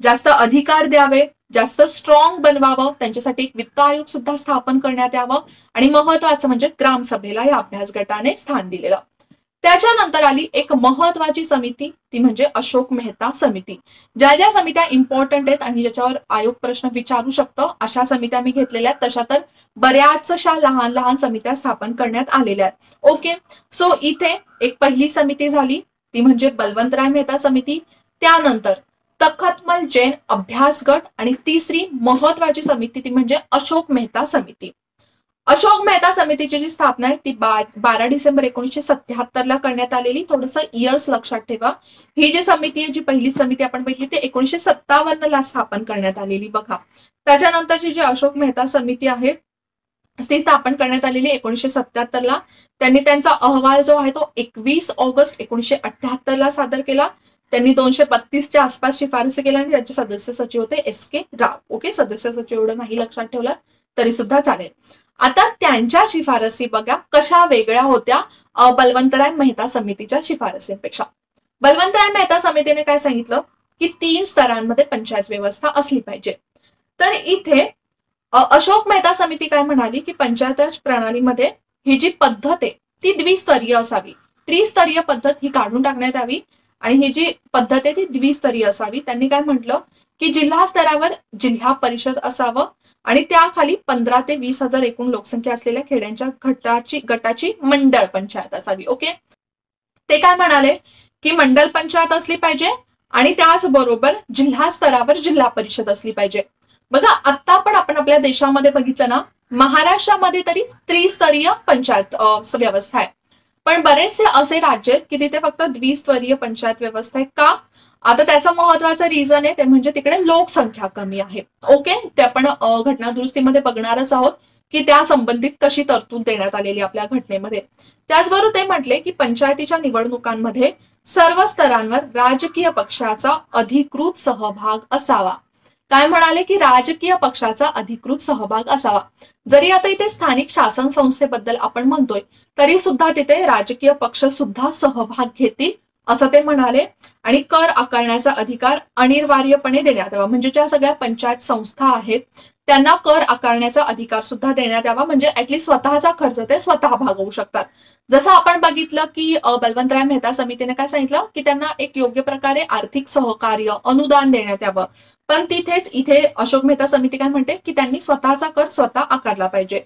जास्त अधिकार द्यावे, जास्त स्ट्रॉंग बनवावं, त्यांच्यासाठी एक वित्त आयोग सुद्धा स्थापन करण्यात यावं आणि महत्वाचं म्हणजे ग्रामसभेला या अभ्यास गटाने स्थान दिलेलं. त्याच्यानंतर आली एक महत्वाची समिती, ती म्हणजे अशोक मेहता समिती. ज्या ज्या समित्या इम्पॉर्टंट आहेत आणि ज्याच्यावर आयोग प्रश्न विचारू शकतो अशा समित्या मी घेतलेल्या आहेत. तशा तर बऱ्याचशा लहान लहान समित्या स्थापन करण्यात आलेल्या आहेत. ओके, सो इथे एक पहिली समिती झाली ती म्हणजे बलवंतराय मेहता समिती, त्यानंतर तखतमल जैन अभ्यास गट आणि तिसरी महत्वाची समिती ती म्हणजे अशोक मेहता समिती. अशोक मेहता समितीची जी स्थापना आहे ती 12 डिसेंबर 1977 ला करण्यात आलेली. थोडंसं इयर्स लक्षात ठेवा. ही जी समिती आहे, जी पहिली समिती आपण बघितली ती 1957 ला स्थापन करण्यात आलेली बघा. त्याच्यानंतरची जी अशोक मेहता समिती आहे ती स्थापन करण्यात आलेली 1977 ला. त्यांनी त्यांचा अहवाल जो आहे तो 21 ऑगस्ट 1978 ला सादर केला. त्यांनी 232च्या आसपास शिफारसी केल्या आणि त्यांचे सदस्य सचिव होते SK राव. ओके, सदस्य सचिव एवढं नाही लक्षात ठेवलं तरी सुद्धा चालेल. आता त्यांच्या शिफारसी बघा कशा वेगळ्या होत्या बलवंतराय मेहता समितीच्या शिफारसींपेक्षा. बलवंतराय मेहता समितीने काय सांगितलं की 3 स्तरांमध्ये पंचायत व्यवस्था असली पाहिजे. तर इथे अशोक मेहता समिती काय म्हणाली की पंचायत राज प्रणालीमध्ये ही जी पद्धत आहे ती द्विस्तरीय असावी. त्रिस्तरीय पद्धत ही काढून टाकण्यात यावी आणि ही जी पद्धत आहे ती द्विस्तरीय असावी. त्यांनी काय म्हटलं की जिल्हा स्तरावर जिल्हा परिषद असावं आणि त्याखाली 15 ते 20 हजार एकूण लोकसंख्या असलेल्या खेड्यांच्या गटाची मंडळ पंचायत असावी. ओके, ते काय म्हणाले की मंडळ पंचायत असली पाहिजे आणि त्याचबरोबर जिल्हा स्तरावर जिल्हा परिषद असली पाहिजे. बघा आता पण आपण आपल्या देशामध्ये बघितलं ना, महाराष्ट्रामध्ये तरी त्रिस्तरीय पंचायत व्यवस्था आहे, पण बरेचसे असे राज्य आहेत की तिथे फक्त द्विस्तरीय पंचायत व्यवस्था आहे. का? आता त्याचं महत्वाचं रिझन आहे ते म्हणजे तिकडे लोकसंख्या कमी आहे. ओके, ते आपण घटना दुरुस्तीमध्ये बघणारच आहोत की त्या संबंधित कशी तरतूद देण्यात आलेली आपल्या घटनेमध्ये. त्याचबरोबर ते म्हटले की पंचायतीच्या निवडणुकांमध्ये सर्व स्तरांवर राजकीय पक्षाचा अधिकृत सहभाग असावा. काय म्हणाले की राजकीय पक्षाचा अधिकृत सहभाग असावा. जरी आता इथे स्थानिक शासन संस्थेबद्दल आपण म्हणतोय तरी सुद्धा तिथे राजकीय पक्ष सुद्धा सहभाग घेतील असं ते म्हणाले. आणि कर आकारण्याचा अधिकार अनिवार्यपणे देण्यात यावा. म्हणजे ज्या सगळ्या पंचायत संस्था आहेत त्यांना कर आकारण्याचा अधिकार सुद्धा देण्यात यावा, म्हणजे ऍटलीस्ट स्वतःचा खर्च ते स्वतः भागवू शकतात. जसं आपण बघितलं की बलवंतराय मेहता समितीने काय सांगितलं की त्यांना एक योग्य प्रकारे आर्थिक सहकार्य अनुदान देण्यात यावं, पण तिथेच इथे अशोक मेहता समिती काय म्हणते की त्यांनी स्वतःचा कर स्वतः आकारला पाहिजे.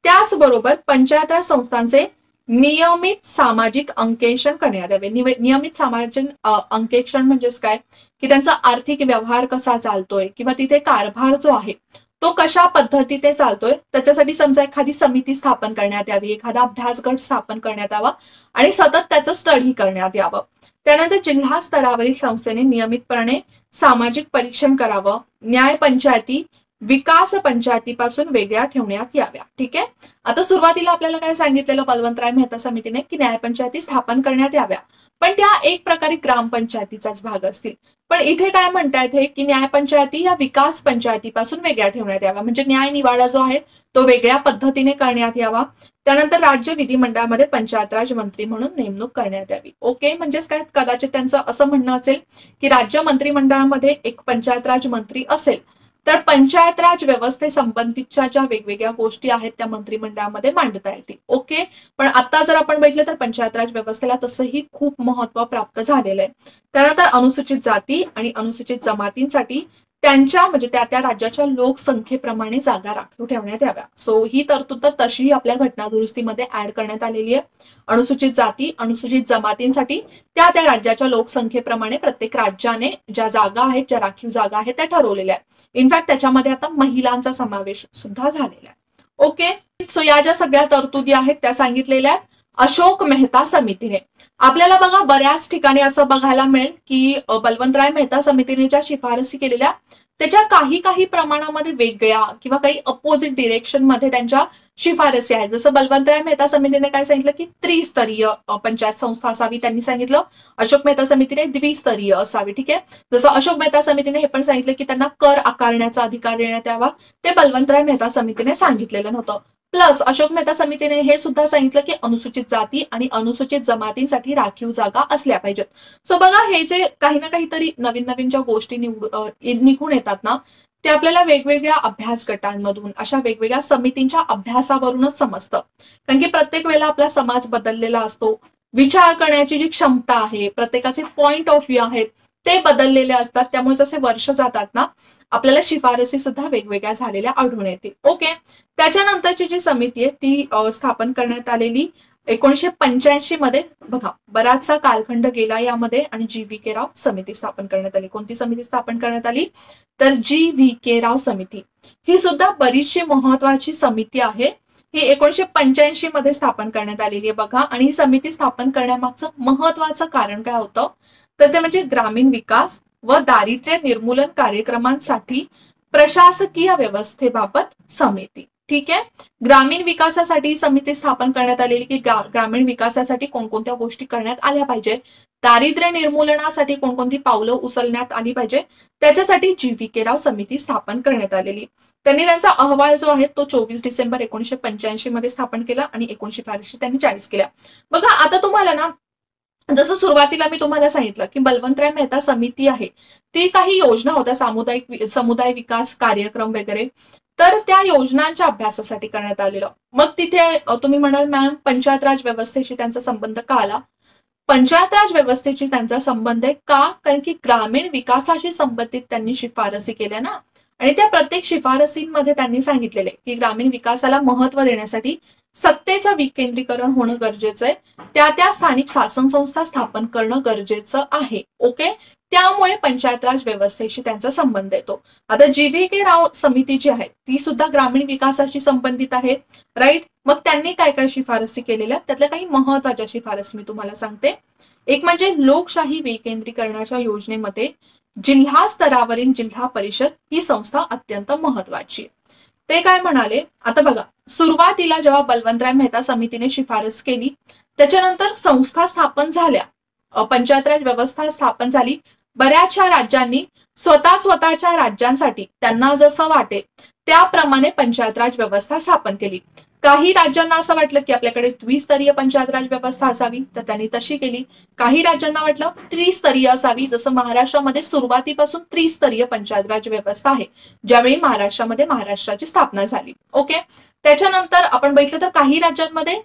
त्याचबरोबर पंचायत राज संस्थांचे नियमित सामाजिक अंकेक्षण करण्यात यावे. नियमित सामाजिक अंकेक्षण म्हणजेच काय की त्यांचा आर्थिक व्यवहार कसा चालतोय किंवा तिथे कारभार जो आहे तो कशा पद्धतीने चालतोय त्याच्यासाठी समजा एखादी समिती स्थापन करण्यात यावी, एखादा अभ्यास गट स्थापन करण्यात यावा आणि सतत त्याचं स्टडी करण्यात यावं. त्यानंतर जिल्हा स्तरावरील संस्थेने नियमितपणे सामाजिक परीक्षण करावं. न्याय पंचायती विकास पंचायतीपासून वेगळ्या ठेवण्यात याव्या. ठीक आहे, आता सुरुवातीला आपल्याला काय सांगितलेलं बलवंतराय मेहता समितीने की न्यायपंचायती स्थापन करण्यात याव्या, पण त्या एक प्रकारे ग्रामपंचायतीचाच भाग असतील. पण इथे काय म्हणतायत हे की न्यायपंचायती या विकास पंचायतीपासून वेगळ्या ठेवण्यात याव्या, म्हणजे न्याय निवाडा जो आहे तो वेगळ्या पद्धतीने करण्यात यावा. त्यानंतर राज्य विधिमंडळामध्ये पंचायत राज मंत्री म्हणून नेमणूक करण्यात यावी. ओके, म्हणजेच काय कदाचित त्यांचं असं म्हणणं असेल की राज्य मंत्रिमंडळामध्ये एक पंचायत राज मंत्री असेल तर पंचायत राज व्यवस्थेसंबंधीच्या ज्या वेगवेगळ्या गोष्टी आहेत त्या मंत्रिमंडळामध्ये मांडता येतील. ओके, पण आता जर आपण बघितलं तर पंचायत राज व्यवस्थेला तसंही खूप महत्व प्राप्त झालेलं आहे. त्यानंतर अनुसूचित जाती आणि अनुसूचित जमातींसाठी त्यांच्या म्हणजे त्या राज्याच्या लोकसंख्येप्रमाणे जागा राखीव ठेवण्यात याव्या. सो ही तरतूद तर तशीही आपल्या घटना दुरुस्तीमध्ये ऍड करण्यात आलेली आहे. अनुसूचित जाती अनुसूचित जमातींसाठी त्या राज्याच्या लोकसंख्येप्रमाणे प्रत्येक राज्याने ज्या जागा आहेत, ज्या राखीव जागा आहेत त्या ठरवलेल्या आहेत. इनफॅक्ट त्याच्यामध्ये आता महिलांचा समावेश सुद्धा झालेला आहे. ओके, सो या ज्या सगळ्या तरतुदी आहेत त्या सांगितलेल्या आहेत अशोक मेहता समितीने. आपल्याला बघा बऱ्याच ठिकाणी असं बघायला मिळेल की बलवंतराय मेहता समितीने ज्या शिफारसी केलेल्या त्याच्या काही प्रमाणामध्ये वेगळ्या किंवा काही अपोजिट डिरेक्शन मध्ये त्यांच्या शिफारसी आहेत. जसं बलवंतराय मेहता समितीने काय सांगितलं की त्रिस्तरीय पंचायत संस्था असावी, त्यांनी सांगितलं अशोक मेहता समितीने द्विस्तरीय असावी. ठीक आहे, जसं अशोक मेहता समितीने हे पण सांगितलं की त्यांना कर आकारण्याचा अधिकार देण्यात यावा, ते बलवंतराय मेहता समितीने सांगितलेलं नव्हतं. प्लस अशोक मेहता समितीने हे सुद्धा सांगितलं की अनुसूचित जाती आणि अनुसूचित जमातींसाठी राखीव जागा असल्या पाहिजेत. सो बघा हे जे काही ना काहीतरी नवीन ज्या गोष्टी निघून येतात ना ते आपल्याला वेगवेगळ्या अभ्यास गटांमधून अशा वेगवेगळ्या समितींच्या अभ्यासावरूनच समजतं. कारण की प्रत्येक वेळेला आपला समाज बदललेला असतो, विचार करण्याची जी क्षमता आहे, प्रत्येकाचे पॉइंट ऑफ व्ह्यू आहेत ते बदललेले असतात. त्यामुळे जसे वर्ष जातात ना, आपल्याला शिफारसी सुद्धा वेगवेगळ्या झालेल्या आढळून येतील. ओके, त्याच्यानंतरची जी समिती आहे ती स्थापन करण्यात आलेली 1985 मध्ये. बघा, बराचसा कालखंड गेला यामध्ये आणि जी.व्ही.के. राव समिती स्थापन करण्यात आली. कोणती समिती स्थापन करण्यात आली? तर जी.व्ही.के. राव समिती. ही सुद्धा बरीचशी महत्वाची समिती आहे. ही 1985 मध्ये स्थापन करण्यात आलेली आहे बघा. आणि ही समिती स्थापन करण्यामागचं महत्वाचं कारण काय होतं, तर ते म्हणजे ग्रामीण विकास व दारिद्र्य निर्मूलन कार्यक्रमांसाठी प्रशासकीय व्यवस्थेबाबत समिती. ठीक आहे, ग्रामीण विकासासाठी समिती स्थापन करण्यात आलेली की ग्रामीण विकासासाठी कोणकोणत्या गोष्टी करण्यात आल्या पाहिजे, दारिद्र्य निर्मूलनासाठी कोणकोणती पावलं उचलण्यात आली पाहिजे, त्याच्यासाठी जी.व्ही.के. राव समिती स्थापन करण्यात आलेली. त्यांनी त्यांचा अहवाल जो आहे तो 24 डिसेंबर 1985 मध्ये स्थापन केला आणि 1982 त्यांनी 40 केल्या. बघा, आता तुम्हाला ना, जसं सुरुवातीला मी तुम्हाला सांगितलं की बलवंतराय मेहता समिती आहे, ती काही योजना होत्या, समुदाय विकास कार्यक्रम वगैरे, तर त्या योजनांच्या अभ्यासासाठी करण्यात आलेलं. मग तिथे तुम्ही म्हणाल मॅम पंचायत राज व्यवस्थेशी त्यांचा संबंध का आला? पंचायत राज व्यवस्थेची त्यांचा संबंध आहे का? कारण की ग्रामीण विकासाशी संबंधित त्यांनी शिफारसी केल्या ना, आणि त्या प्रत्येक शिफारसींमध्ये त्यांनी सांगितलेले की ग्रामीण विकासाला महत्व देण्यासाठी सत्तेचं विकेंद्रीकरण होणं गरजेचं आहे, त्या स्थानिक शासन संस्था स्थापन करणं गरजेचं आहे. ओके, त्यामुळे पंचायत राज व्यवस्थेशी त्यांचा संबंध येतो. आता जी.व्ही.के. राव समिती जी आहे ती सुद्धा ग्रामीण विकासाशी संबंधित आहे, राईट. मग त्यांनी काय काय शिफारसी केलेल्या, त्यातल्या काही महत्वाच्या शिफारसी मी तुम्हाला सांगते. एक म्हणजे लोकशाही विकेंद्रीकरणाच्या योजनेमध्ये जिल्हा स्तरावरील जिल्हा परिषद ही संस्था अत्यंत महत्वाची. ते काय म्हणाले, आता बघा, सुरुवातीला जेव्हा बलवंतराय मेहता समितीने शिफारस केली, त्याच्यानंतर संस्था स्थापन झाल्या, पंचायत राज व्यवस्था स्थापन झाली. बऱ्याचशा राज्यांनी स्वतःच्या राज्यांसाठी त्यांना जसं वाटेल त्याप्रमाणे पंचायत राज व्यवस्था स्थापन केली. काही राज्यांना असं वाटलं की आपल्याकडे द्विस्तरीय पंचायत राज व्यवस्था असावी, तर त्यांनी तशी केली. काही राज्यांना वाटलं त्रिस्तरीय असावी, जसं महाराष्ट्रामध्ये सुरुवातीपासून त्रिस्तरीय पंचायत राज व्यवस्था आहे, ज्यावेळी महाराष्ट्राची स्थापना झाली. ओके, त्याच्यानंतर आपण बघितलं तर काही राज्यांमध्ये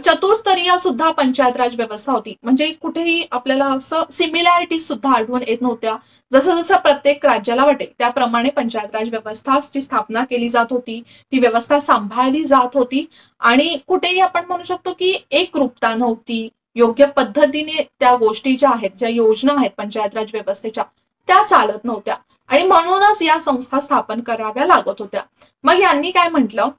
चतुस्तरीय सुद्धा पंचायत राज व्यवस्था होती. म्हणजे कुठेही आपल्याला असं सिमिलॅरिटीज सुद्धा आढळून येत नव्हत्या. जसं जसं प्रत्येक राज्याला वाटेल त्याप्रमाणे पंचायत राज व्यवस्थाची स्थापना केली जात होती, ती व्यवस्था सांभाळली जात होती. आणि कुठेही आपण म्हणू शकतो की एकरूपता नव्हती, योग्य पद्धतीने त्या गोष्टी ज्या आहेत, ज्या योजना आहेत पंचायत राज व्यवस्थेच्या, त्या चालत नव्हत्या. आणि म्हणूनच या संस्था स्थापन कराव्या लागत होत्या. मग यांनी काय म्हटलं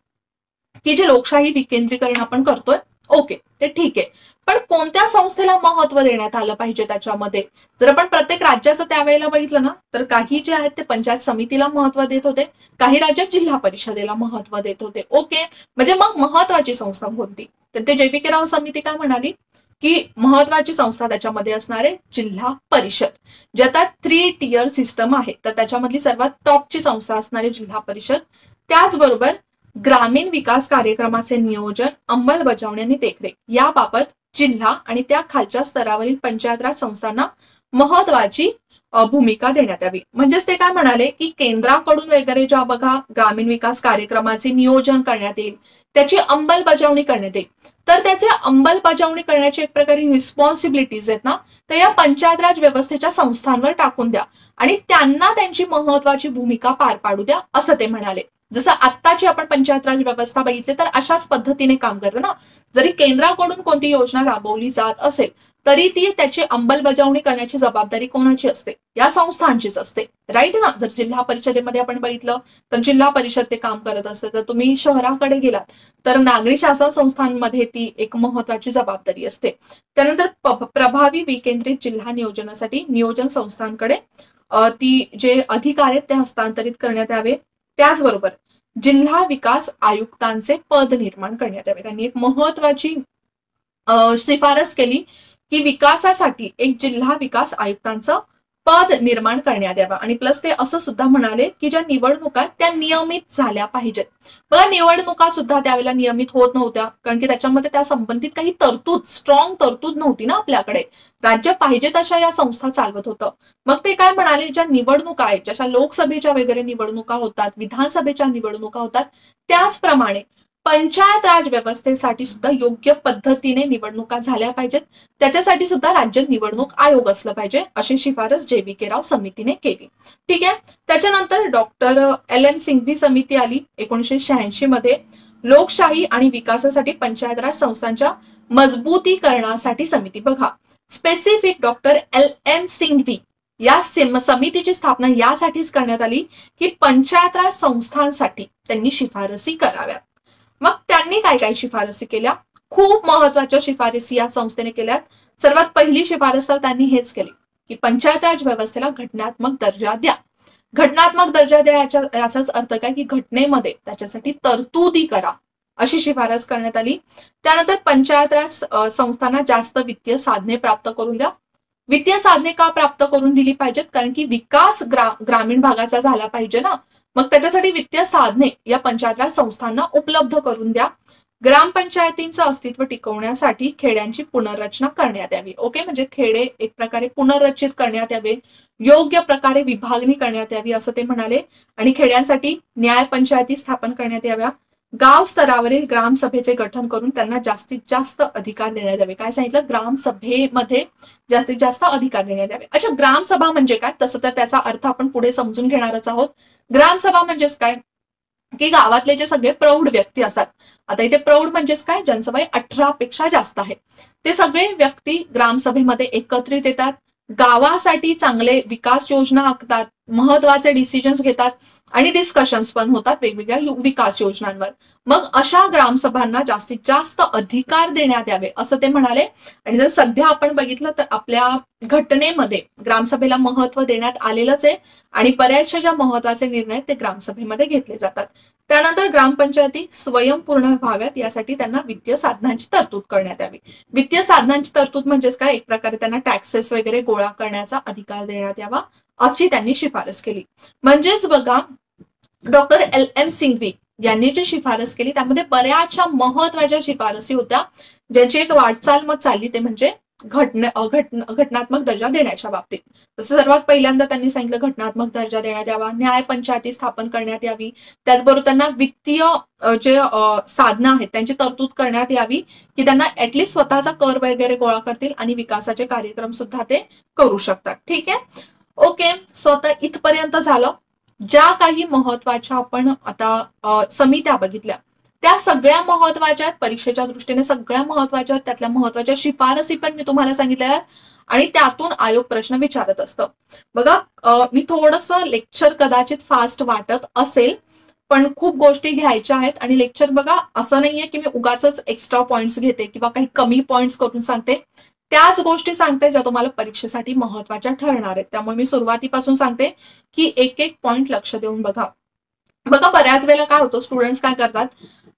की जे लोकशाही विकेंद्रीकरण आपण करतोय, ओके, ते ठीक आहे, पण कोणत्या संस्थेला महत्व देण्यात आलं पाहिजे त्याच्यामध्ये? जर आपण प्रत्येक राज्याचं त्यावेळेला बघितलं ना, तर काही जे आहेत ते पंचायत समितीला महत्व देत होते, काही राज्यात जिल्हा परिषदेला महत्व देत होते. ओके, म्हणजे मग महत्वाची संस्था कोणती? तर ते जे.व्ही.के. राव समिती काय म्हणाली की महत्वाची संस्था त्याच्यामध्ये असणारे जिल्हा परिषद, जे आता 3 टियर सिस्टम आहे, तर त्याच्यामधली सर्वात टॉपची संस्था असणारे जिल्हा परिषद. त्याचबरोबर ग्रामीण विकास कार्यक्रमाचे नियोजन, अंमलबजावणी आणि देखरेख याबाबत जिल्हा आणि त्या खालच्या स्तरावरील पंचायत राज संस्थांना महत्वाची भूमिका देण्यात यावी. म्हणजेच ते काय म्हणाले की केंद्राकडून वगैरे ज्या बघा ग्रामीण विकास कार्यक्रमाचे नियोजन करण्यात येईल, त्याची अंमलबजावणी करण्यात येईल, तर त्याची अंमलबजावणी करण्याची एक प्रकारे रिस्पॉन्सिबिलिटीज आहेत ना, तर या पंचायत राज व्यवस्थेच्या संस्थांवर टाकून द्या आणि त्यांना त्यांची महत्वाची भूमिका पार पाडू द्या, असं ते म्हणाले. जसं आत्ताची आपण पंचायत राज व्यवस्था बघितली तर अशाच पद्धतीने काम करते ना. जरी केंद्राकडून कोणती योजना राबवली जात असेल तरी ती त्याची अंमलबजावणी करण्याची जबाबदारी कोणाची असते? या संस्थांचीच असते, राईट ना. जर जिल्हा परिषदेमध्ये आपण बघितलं तर जिल्हा परिषद ते काम करत असते. जर तुम्ही शहराकडे गेलात तर नागरी शासन संस्थांमध्ये ती एक महत्वाची जबाबदारी असते. त्यानंतर प्रभावी विकेंद्रित जिल्हा नियोजनासाठी नियोजन संस्थांकडे ती जे अधिकार आहेत ते हस्तांतरित करण्यात यावे. त्याचबरोबर जिल्हा विकास आयुक्तांचे पद निर्माण करण्यात यावे. त्यांनी एक महत्वाची शिफारस केली की विकासासाठी एक जिल्हा विकास आयुक्तांचं पद निर्माण करण्यात यावं. आणि प्लस ते असं सुद्धा म्हणाले की ज्या निवडणुका त्या नियमित झाल्या पाहिजेत. बघा निवडणुका सुद्धा त्यावेळेला नियमित होत नव्हत्या, कारण की त्याच्यामध्ये त्या संबंधित काही तरतूद, स्ट्रॉंग तरतूद नव्हती ना आपल्याकडे. राज्य पाहिजे तशा या संस्था चालवत होतं. मग ते काय म्हणाले, ज्या निवडणुका आहेत, जशा लोकसभेच्या वगैरे निवडणुका होतात, विधानसभेच्या निवडणुका होतात, त्याचप्रमाणे पंचायत राज व्यवस्थेसाठी सुद्धा योग्य पद्धतीने निवडणुका झाल्या पाहिजेत. त्याच्यासाठी सुद्धा राज्य निवडणूक आयोग असलं पाहिजे, अशी शिफारस JVK राव समितीने केली. ठीक आहे. त्याच्यानंतर डॉक्टर LM सिंघवी समिती आली 1986 मध्ये. लोकशाही आणि विकासासाठी पंचायत राज संस्थांच्या मजबूतीकरणासाठी समिती. बघा स्पेसिफिक डॉक्टर LM सिंघवी या समितीची स्थापना यासाठीच करण्यात आली की पंचायत राज संस्थांसाठी त्यांनी शिफारसी कराव्यात. मग त्यांनी काय काय शिफारसी केल्या, खूप महत्वाच्या शिफारसी या संस्थेने केल्यात. सर्वात पहिली शिफारस तर त्यांनी हेच केली की पंचायत राज व्यवस्थेला घटनात्मक दर्जा द्या. घटनात्मक दर्जा द्या याचाच अर्थ काय की घटनेमध्ये त्याच्यासाठी तरतुदी करा, अशी शिफारस करण्यात आली. त्यानंतर पंचायत राज संस्थांना जास्त वित्तीय साधने प्राप्त करून द्या. वित्तीय साधने का प्राप्त करून दिली पाहिजेत, कारण की विकास ग्रामीण भागाचा झाला पाहिजे ना. मग त्याच्यासाठी वित्तीय साधने या पंचायत राज संस्थांना उपलब्ध करून द्या. ग्रामपंचायतींचं अस्तित्व टिकवण्यासाठी खेड्यांची पुनर्रचना करण्यात यावी. ओके, म्हणजे खेडे एक प्रकारे पुनर्रचित करण्यात यावे, योग्य प्रकारे विभागणी करण्यात यावी असं ते म्हणाले. आणि खेड्यांसाठी न्याय पंचायती स्थापन करण्यात याव्या. गाव स्तरावरील ग्रामसभेचे गठन करून त्यांना जास्तीत जास्त अधिकार देण्यात यावे. काय सांगितलं, ग्रामसभेमध्ये जास्तीत जास्त अधिकार देण्यात यावे. अच्छा, ग्रामसभा म्हणजे काय, तसं तर त्याचा अर्थ आपण पुढे समजून घेणारच आहोत. ग्रामसभा म्हणजेच काय की गावातले जे सगळे प्रौढ व्यक्ती असतात, आता इथे प्रौढ म्हणजेच काय, ज्यांचं वय 18 पेक्षा जास्त आहे, ते सगळे व्यक्ती ग्रामसभेमध्ये एकत्रित येतात, गावासाठी चांगले विकास योजना आखतात, महत्वाचे डिसिजन्स घेतात आणि डिस्कशन्स पण होतात वेगवेगळ्या विकास योजनांवर. मग अशा ग्रामसभांना जास्तीत जास्त अधिकार देण्यात यावे असं ते म्हणाले. आणि जर सध्या आपण बघितलं तर आपल्या घटनेमध्ये ग्रामसभेला महत्व देण्यात आलेलंच आहे आणि बऱ्याचशा ज्या महत्वाचे निर्णय ते ग्रामसभेमध्ये घेतले जातात. त्यानंतर ग्रामपंचायती स्वयंपूर्ण व्हाव्यात यासाठी त्यांना वित्तीय साधनांची तरतूद करण्यात यावी. वित्तीय साधनांची तरतूद म्हणजेच काय, एक प्रकारे त्यांना टॅक्सेस वगैरे गोळा करण्याचा अधिकार देण्यात यावा अशी त्यांनी शिफारस केली. म्हणजेच बघा डॉक्टर LM सिंघवी यांनी जी शिफारस केली त्यामध्ये बऱ्याचशा महत्वाच्या शिफारसी होत्या, ज्याची एक वाटचाल मग चालली ते म्हणजे घटनात्मक दर्जा देण्याच्या बाबतीत. तसं सर्वात पहिल्यांदा त्यांनी सांगितलं घटनात्मक दर्जा देण्यात यावा, न्याय पंचायती स्थापन करण्यात यावी, त्याचबरोबर त्यांना वित्तीय जे साधनं आहेत त्यांची तरतूद करण्यात यावी की त्यांना ऍटलिस्ट स्वतःचा कर वगैरे गोळा करतील आणि विकासाचे कार्यक्रम सुद्धा ते करू शकतात. ठीक आहे, ओके. सो आता इथपर्यंत झालं. ज्या काही महत्वाच्या आपण आता समित्या बघितल्या त्या सगळ्या महत्वाच्या आहेत, परीक्षेच्या दृष्टीने सगळ्या महत्वाच्या आहेत. त्यातल्या महत्वाच्या शिफारसी पण मी तुम्हाला सांगितल्या आणि त्यातून आयोग प्रश्न विचारत असतं. बघा मी थोडंसं लेक्चर कदाचित फास्ट वाटत असेल, पण खूप गोष्टी घ्यायच्या आहेत. आणि लेक्चर बघा असं नाहीये की मी उगाच एक्स्ट्रा पॉइंट्स घेते किंवा काही कमी पॉइंट्स करून सांगते, त्याच गोष्टी सांगते ज्या तुम्हाला परीक्षेसाठी महत्वाच्या ठरणार आहेत. त्यामुळे मी सुरुवातीपासून सांगते की एक एक पॉइंट लक्ष देऊन बघा. बऱ्याच वेळेला काय होतं, स्टुडंट्स काय करतात,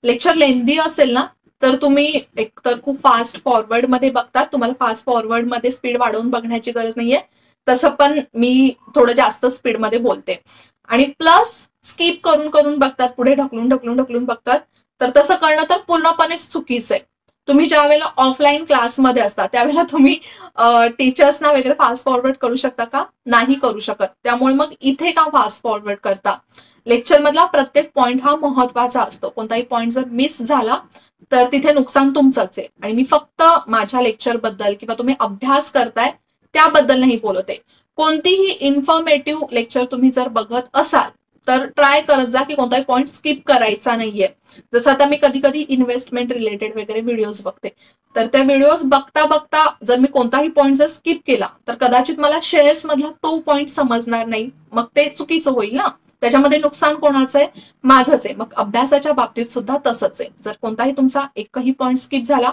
लेक्चर लेंदी असेल ना तर तुम्ही एकतर खूप फास्ट फॉरवर्ड मध्ये बघतात, तुम्हाला फास्ट फॉरवर्ड मध्ये स्पीड वाढवून बघण्याची गरज नाहीये, तसं पण मी थोडं जास्त स्पीड मध्ये बोलते. आणि प्लस स्किप करून करून बघतात, पुढे ढकलून ढकलून ढकलून बघतात, तर तसं करणं तर पूर्णपणे चुकीचं आहे. तुम्ही ज्या वेळेला ऑफलाईन क्लासमध्ये असता त्यावेळेला तुम्ही टीचर्सना वगैरे फास्ट फॉरवर्ड करू शकता का, नाही करू शकत. त्यामुळे मग इथे का फास्ट फॉरवर्ड करता, लेक्चर मधला प्रत्येक पॉइंट हा महत्वाचा असतो. कोणताही पॉइंट जर मिस झाला तर तिथे नुकसान तुमचंच आहे. आणि मी फक्त माझ्या लेक्चर बद्दल किंवा तुम्ही अभ्यास करताय त्याबद्दल नाही बोलते. कोणतीही इन्फॉर्मेटिव्ह लेक्चर तुम्ही जर बघत असाल तर ट्राय करत जा की कोणताही पॉइंट स्किप करायचा नाहीये. जसं आता मी कधी कधी इन्व्हेस्टमेंट रिलेटेड वगैरे व्हिडिओज बघते, तर त्या व्हिडिओज बघता बघता जर मी कोणताही पॉइंट जर स्किप केला तर कदाचित मला शेअर्स मधला तो पॉइंट समजणार नाही, मग ते चुकीचं होईल ना. त्याच्यामध्ये नुकसान कोणाचं आहे, माझंच आहे. मग अभ्यासाच्या बाबतीत सुद्धा तसंच आहे. जर कोणताही तुमचा एकही पॉइंट स्किप झाला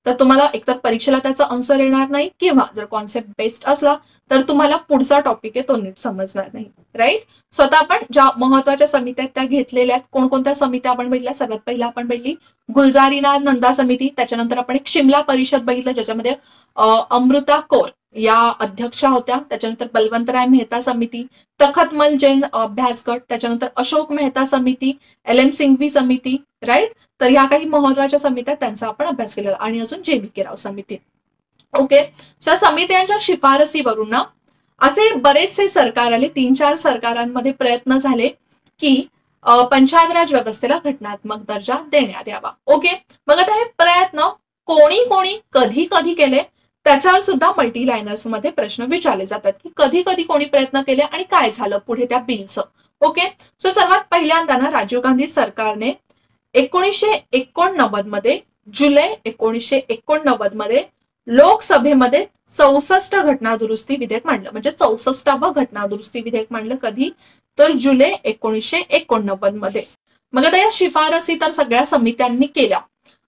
तर तुम्हाला एकतर परीक्षेला त्याचा आन्सर येणार नाही, किंवा जर कॉन्सेप्ट बेस्ड असला तर तुम्हाला पुढचा टॉपिक आहे तो नीट समजणार नाही. राईट. स्वतः आपण ज्या महत्वाच्या समित्या त्या घेतलेल्या आहेत. कोणकोणत्या समित्या आपण बघितल्या, सर्वात पहिला आपण बघितली गुलजारीलाल नंदा समिती, त्याच्यानंतर आपण एक शिमला परिषद बघितलं ज्याच्यामध्ये अमृता कौर या अध्यक्षा होत्या. त्याच्यानंतर बलवंतराय मेहता समिती, तखतमल जैन अभ्यास गट, त्याच्यानंतर अशोक मेहता समिती, LM सिंघवी समिती, राईट. तर ह्या काही महत्वाच्या समित्या त्यांचा आपण अभ्यास केलेला. आणि अजून JVK राव समिती. ओके. सो समित्यांच्या शिफारसीवरून ना असे बरेचसे सरकार आले, 3-4 सरकारांमध्ये प्रयत्न झाले की पंचायत राज व्यवस्थेला घटनात्मक दर्जा देण्यात यावा. ओके. मग आता हे प्रयत्न कोणी कोणी कधी कधी केले त्याच्यावर सुद्धा मल्टी लायनर्स मध्ये प्रश्न विचारले जातात की कधी कधी कोणी प्रयत्न केले आणि काय झालं पुढे त्या बिलचं. ओके. सो सर्वात पहिल्यांदा ना राजीव गांधी सरकारने 1989 मध्ये, जुलै 1989 मध्ये लोकसभेमध्ये 64 घटना दुरुस्ती विधेयक मांडलं. म्हणजे 64वं घटना दुरुस्ती विधेयक मांडलं. कधी? तर जुलै 1989 मध्ये. मग आता या शिफारसी तर सगळ्या समित्यांनी केल्या.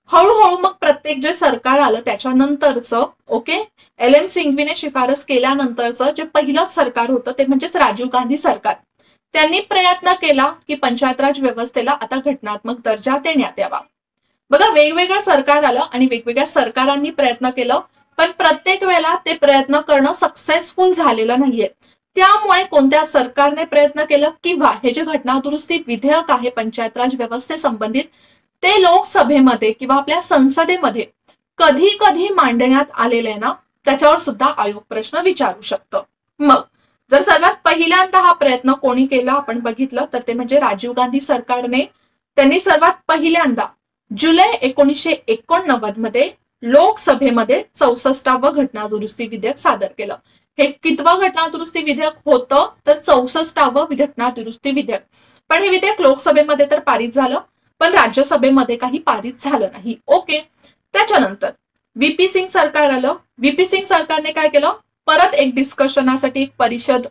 हळूहळू मग प्रत्येक जे सरकार आलं त्याच्यानंतरचं, ओके, LM सिंघवीने शिफारस केल्यानंतरचं जे पहिलं सरकार होतं ते म्हणजेच राजीव गांधी सरकार, त्यांनी प्रयत्न केला की पंचायत राज व्यवस्थेला आता घटनात्मक दर्जा देण्यात यावा. बघा, वेगवेगळं सरकार आलं आणि वेगवेगळ्या सरकारांनी प्रयत्न केलं, पण प्रत्येक वेळेला ते प्रयत्न करणं सक्सेसफुल झालेलं नाहीये. त्यामुळे कोणत्या सरकारने प्रयत्न केलं किंवा हे जे घटना दुरुस्ती विधेयक आहे पंचायत राज व्यवस्थेसंबंधित ते लोकसभेमध्ये किंवा आपल्या संसदेमध्ये कधी कधी मांडण्यात आलेले ना त्याच्यावर सुद्धा आयोग प्रश्न विचारू शकतं. मग जर सर्वात पहिल्यांदा हा प्रयत्न कोणी केला आपण बघितलं तर ते म्हणजे राजीव गांधी सरकारने. त्यांनी सर्वात पहिल्यांदा जुलै 1989 मध्ये लोकसभेमध्ये 64वं घटना दुरुस्ती विधेयक सादर केलं. हे कितवं घटना दुरुस्ती विधेयक होतं तर 64वं घटना दुरुस्ती विधेयक. पण हे विधेयक लोकसभेमध्ये तर पारित झालं पण राज्यसभेमध्ये काही पारित झालं नाही. ओके. त्याच्यानंतर VP सिंग सरकार आलं. VP सिंग सरकारने काय केलं, परत एक डिस्कशनासाठी एक परिषद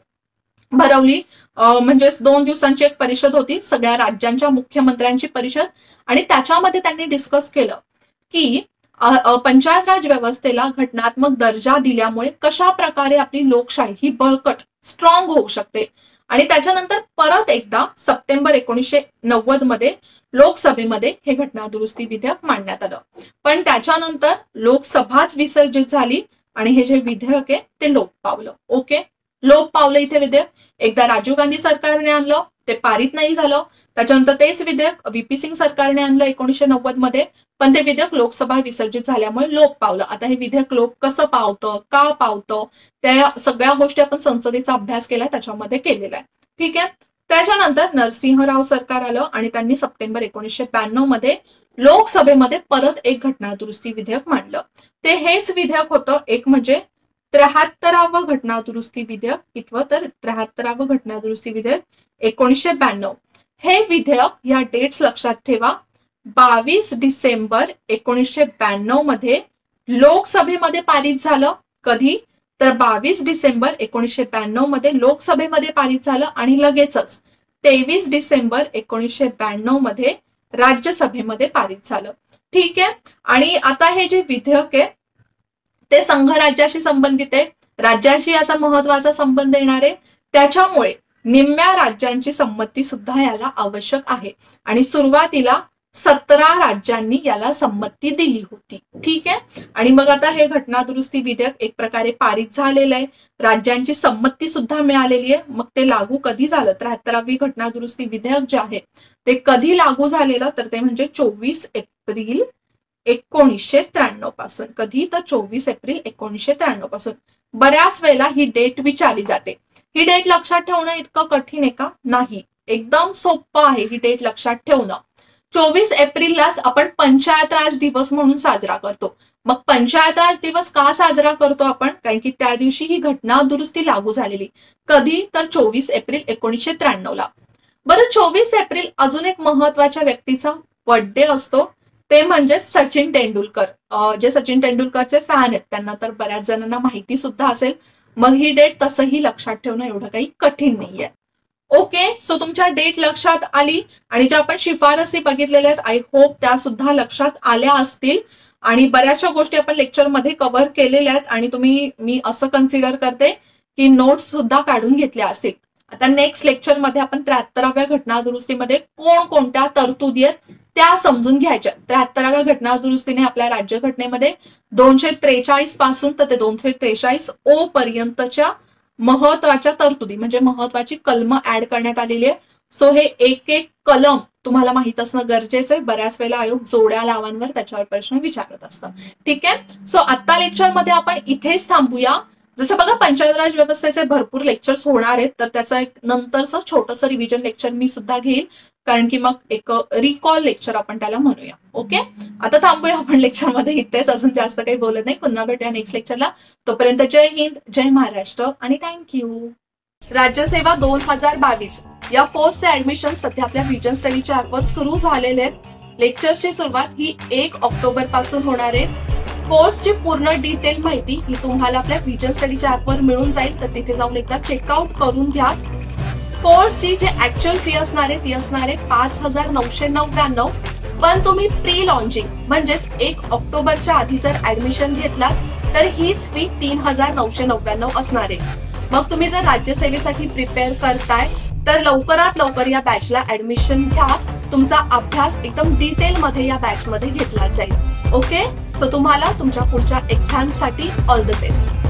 भरवली. म्हणजे 2 दिवसांची एक परिषद होती, सगळ्या राज्यांच्या मुख्यमंत्र्यांची परिषद. आणि त्याच्यामध्ये त्यांनी डिस्कस केलं की पंचायत राज व्यवस्थेला घटनात्मक दर्जा दिल्यामुळे कशा प्रकारे आपली लोकशाही ही बळकट स्ट्रॉंग होऊ शकते. आणि त्याच्यानंतर परत एकदा सप्टेंबर 1990 मध्ये लोकसभेमध्ये हे घटना दुरुस्ती विधेयक मांडण्यात आलं. पण त्याच्यानंतर लोकसभाच विसर्जित झाली आणि हे जे विधेयक आहे ते लोप पावलं. ओके. लोप पावलं इथे विधेयक. एकदा राजीव गांधी सरकारने आणलं, ते पारित नाही झालं. त्याच्यानंतर तेच विधेयक VP सिंग सरकारने आणलं 1990 मध्ये, पण ते विधेयक लोकसभा विसर्जित झाल्यामुळे लोप पावलं. आता हे विधेयक लोप कसं पावतं, का पावतं, त्या सगळ्या गोष्टी आपण संसदेचा अभ्यास केला त्याच्यामध्ये केलेला आहे. ठीक आहे. त्याच्यानंतर नरसिंहराव सरकार आलं आणि त्यांनी सप्टेंबर 1992 मध्ये लोकसभेमध्ये परत एक घटना दुरुस्ती विधेयक मांडलं. ते हेच विधेयक होतं, एक म्हणजे 73वं घटना दुरुस्ती विधेयक, इथवं तर 73वं घटना दुरुस्ती विधेयक 1992. हे विधेयक, या डेट्स लक्षात ठेवा, 22 डिसेंबर 1992 मध्ये लोकसभेमध्ये पारित झालं. कधी? तर 22 डिसेंबर 1992 मध्ये लोकसभेमध्ये पारित झालं आणि लगेचच 23 डिसेंबर 1992 मध्ये राज्यसभेमध्ये पारित झालं. ठीक आहे. आणि आता हे जे विधेयक आहे ते संघराज्याशी संबंधित आहे, राज्याशी याचा महत्वाचा संबंध येणार आहे. त्याच्यामुळे निम्म्या राज्यांची संमती सुद्धा याला आवश्यक आहे आणि सुरुवातीला 17 राज्यांनी याला संमती दिली होती. ठीक आहे. आणि मग आता हे घटना दुरुस्ती विधेयक एक प्रकारे पारित झालेलं आहे, राज्यांची संमती सुद्धा मिळालेली आहे. मग ते लागू कधी झालं, 73वी घटना दुरुस्ती विधेयक जे आहे ते कधी लागू झालेलं तर ते म्हणजे 24 एप्रिल 1993 पासून. कधी? तर 24 एप्रिल 1993 पासून. बऱ्याच वेळेला ही डेट विचारली जाते. ही डेट लक्षात ठेवणं इतकं कठीण आहे का? नाही, एकदम सोपं आहे ही डेट लक्षात ठेवणं. 24 एप्रिललाच आपण पंचायत राज दिवस म्हणून साजरा करतो. मग पंचायत राज दिवस का साजरा करतो आपण? कारण की त्या दिवशी ही घटना दुरुस्ती लागू झालेली. कधी? तर 24 एप्रिल 1993 ला. बरं, 24 एप्रिल अजून एक महत्वाच्या व्यक्तीचा बर्थडे असतो, ते म्हणजे सचिन तेंडुलकर. जे सचिन तेंडुलकरचे फॅन आहेत त्यांना तर बऱ्याच जणांना माहिती सुद्धा असेल. मग ही डेट तसंही लक्षात ठेवणं एवढं काही कठीण नाहीये. ओके. सो तुमच्या डेट लक्षात आली आणि ज्या आपण शिफारसी बघितलेल्या आहेत आय होप त्या सुद्धा लक्षात आल्या असतील. आणि बऱ्याचशा गोष्टी आपण लेक्चरमध्ये कव्हर केलेल्या आहेत आणि मी असं कन्सिडर करते की नोट्स सुद्धा काढून घेतल्या असतील. आता नेक्स्ट लेक्चरमध्ये आपण 73व्या घटना दुरुस्तीमध्ये कोणकोणत्या तरतुदी आहेत त्या समजून घ्यायच्या. 73व्या घटना दुरुस्तीने आपल्या राज्यघटनेमध्ये 243 पासून तर ते 243 ओ पर्यंतच्या महत्वाच्या तरतुदी म्हणजे महत्वाची कलम ऍड करण्यात आलेली आहे. सो हे एक एक कलम तुम्हाला माहित असणं गरजेचं आहे. बऱ्याच वेळेला आयोग जोड्या लावांवर त्याच्यावर प्रश्न विचारत असतं. ठीक आहे. सो आता लेक्चरमध्ये आपण इथेच थांबूया. जसं बघा पंचायत राज व्यवस्थेचे भरपूर लेक्चर्स होणार आहेत, तर त्याचं एक नंतरचं छोटंसं रिव्हिजन लेक्चर मी सुद्धा घेईल, कारण की मग एक रिकॉल लेक्चर आपण त्याला म्हणूया. ओके, आता थांबूया आपण लेक्चरमध्ये इथेच, अजून जास्त काही बोलत नाही. पुन्हा भेटूया नेक्स्ट लेक्चरला. तोपर्यंत जय हिंद, जय महाराष्ट्र आणि थँक्यू. राज्यसेवा 2022 या कोर्सचे ऍडमिशन सध्या आपल्या व्हिजन स्टडीच्या ऍपवर सुरू झालेले आहेत. लेक्चर्सची सुरुवात ही 1 ऑक्टोबर पासून होणार आहे. कोर्सची पूर्ण डिटेल माहिती ही तुम्हाला आपल्या व्हिजन स्टडीच्या ऍपवर मिळून जाईल, तर तिथे जाऊन एकदा चेकआउट करून घ्या. कोर्सची जी ऍक्च्युअल फी असणार आहे ती असणार आहे 5,999, पण तुम्ही प्री लॉन्चिंग म्हणजेच 1 ऑक्टोबरच्या आधी जर ऍडमिशन घेतलात तर हीच फी 3,999 असणार आहे. मग तुम्ही जर राज्यसेवेसाठी प्रिपेअर करताय तर लवकरात लवकर या बॅचला ऍडमिशन घ्या. तुमचा अभ्यास एकदम डिटेल मध्ये या बॅच मध्ये घेतला जाईल. ओके, सो तुम्हाला तुमच्या पुढच्या एक्झाम साठी ऑल द बेस्ट.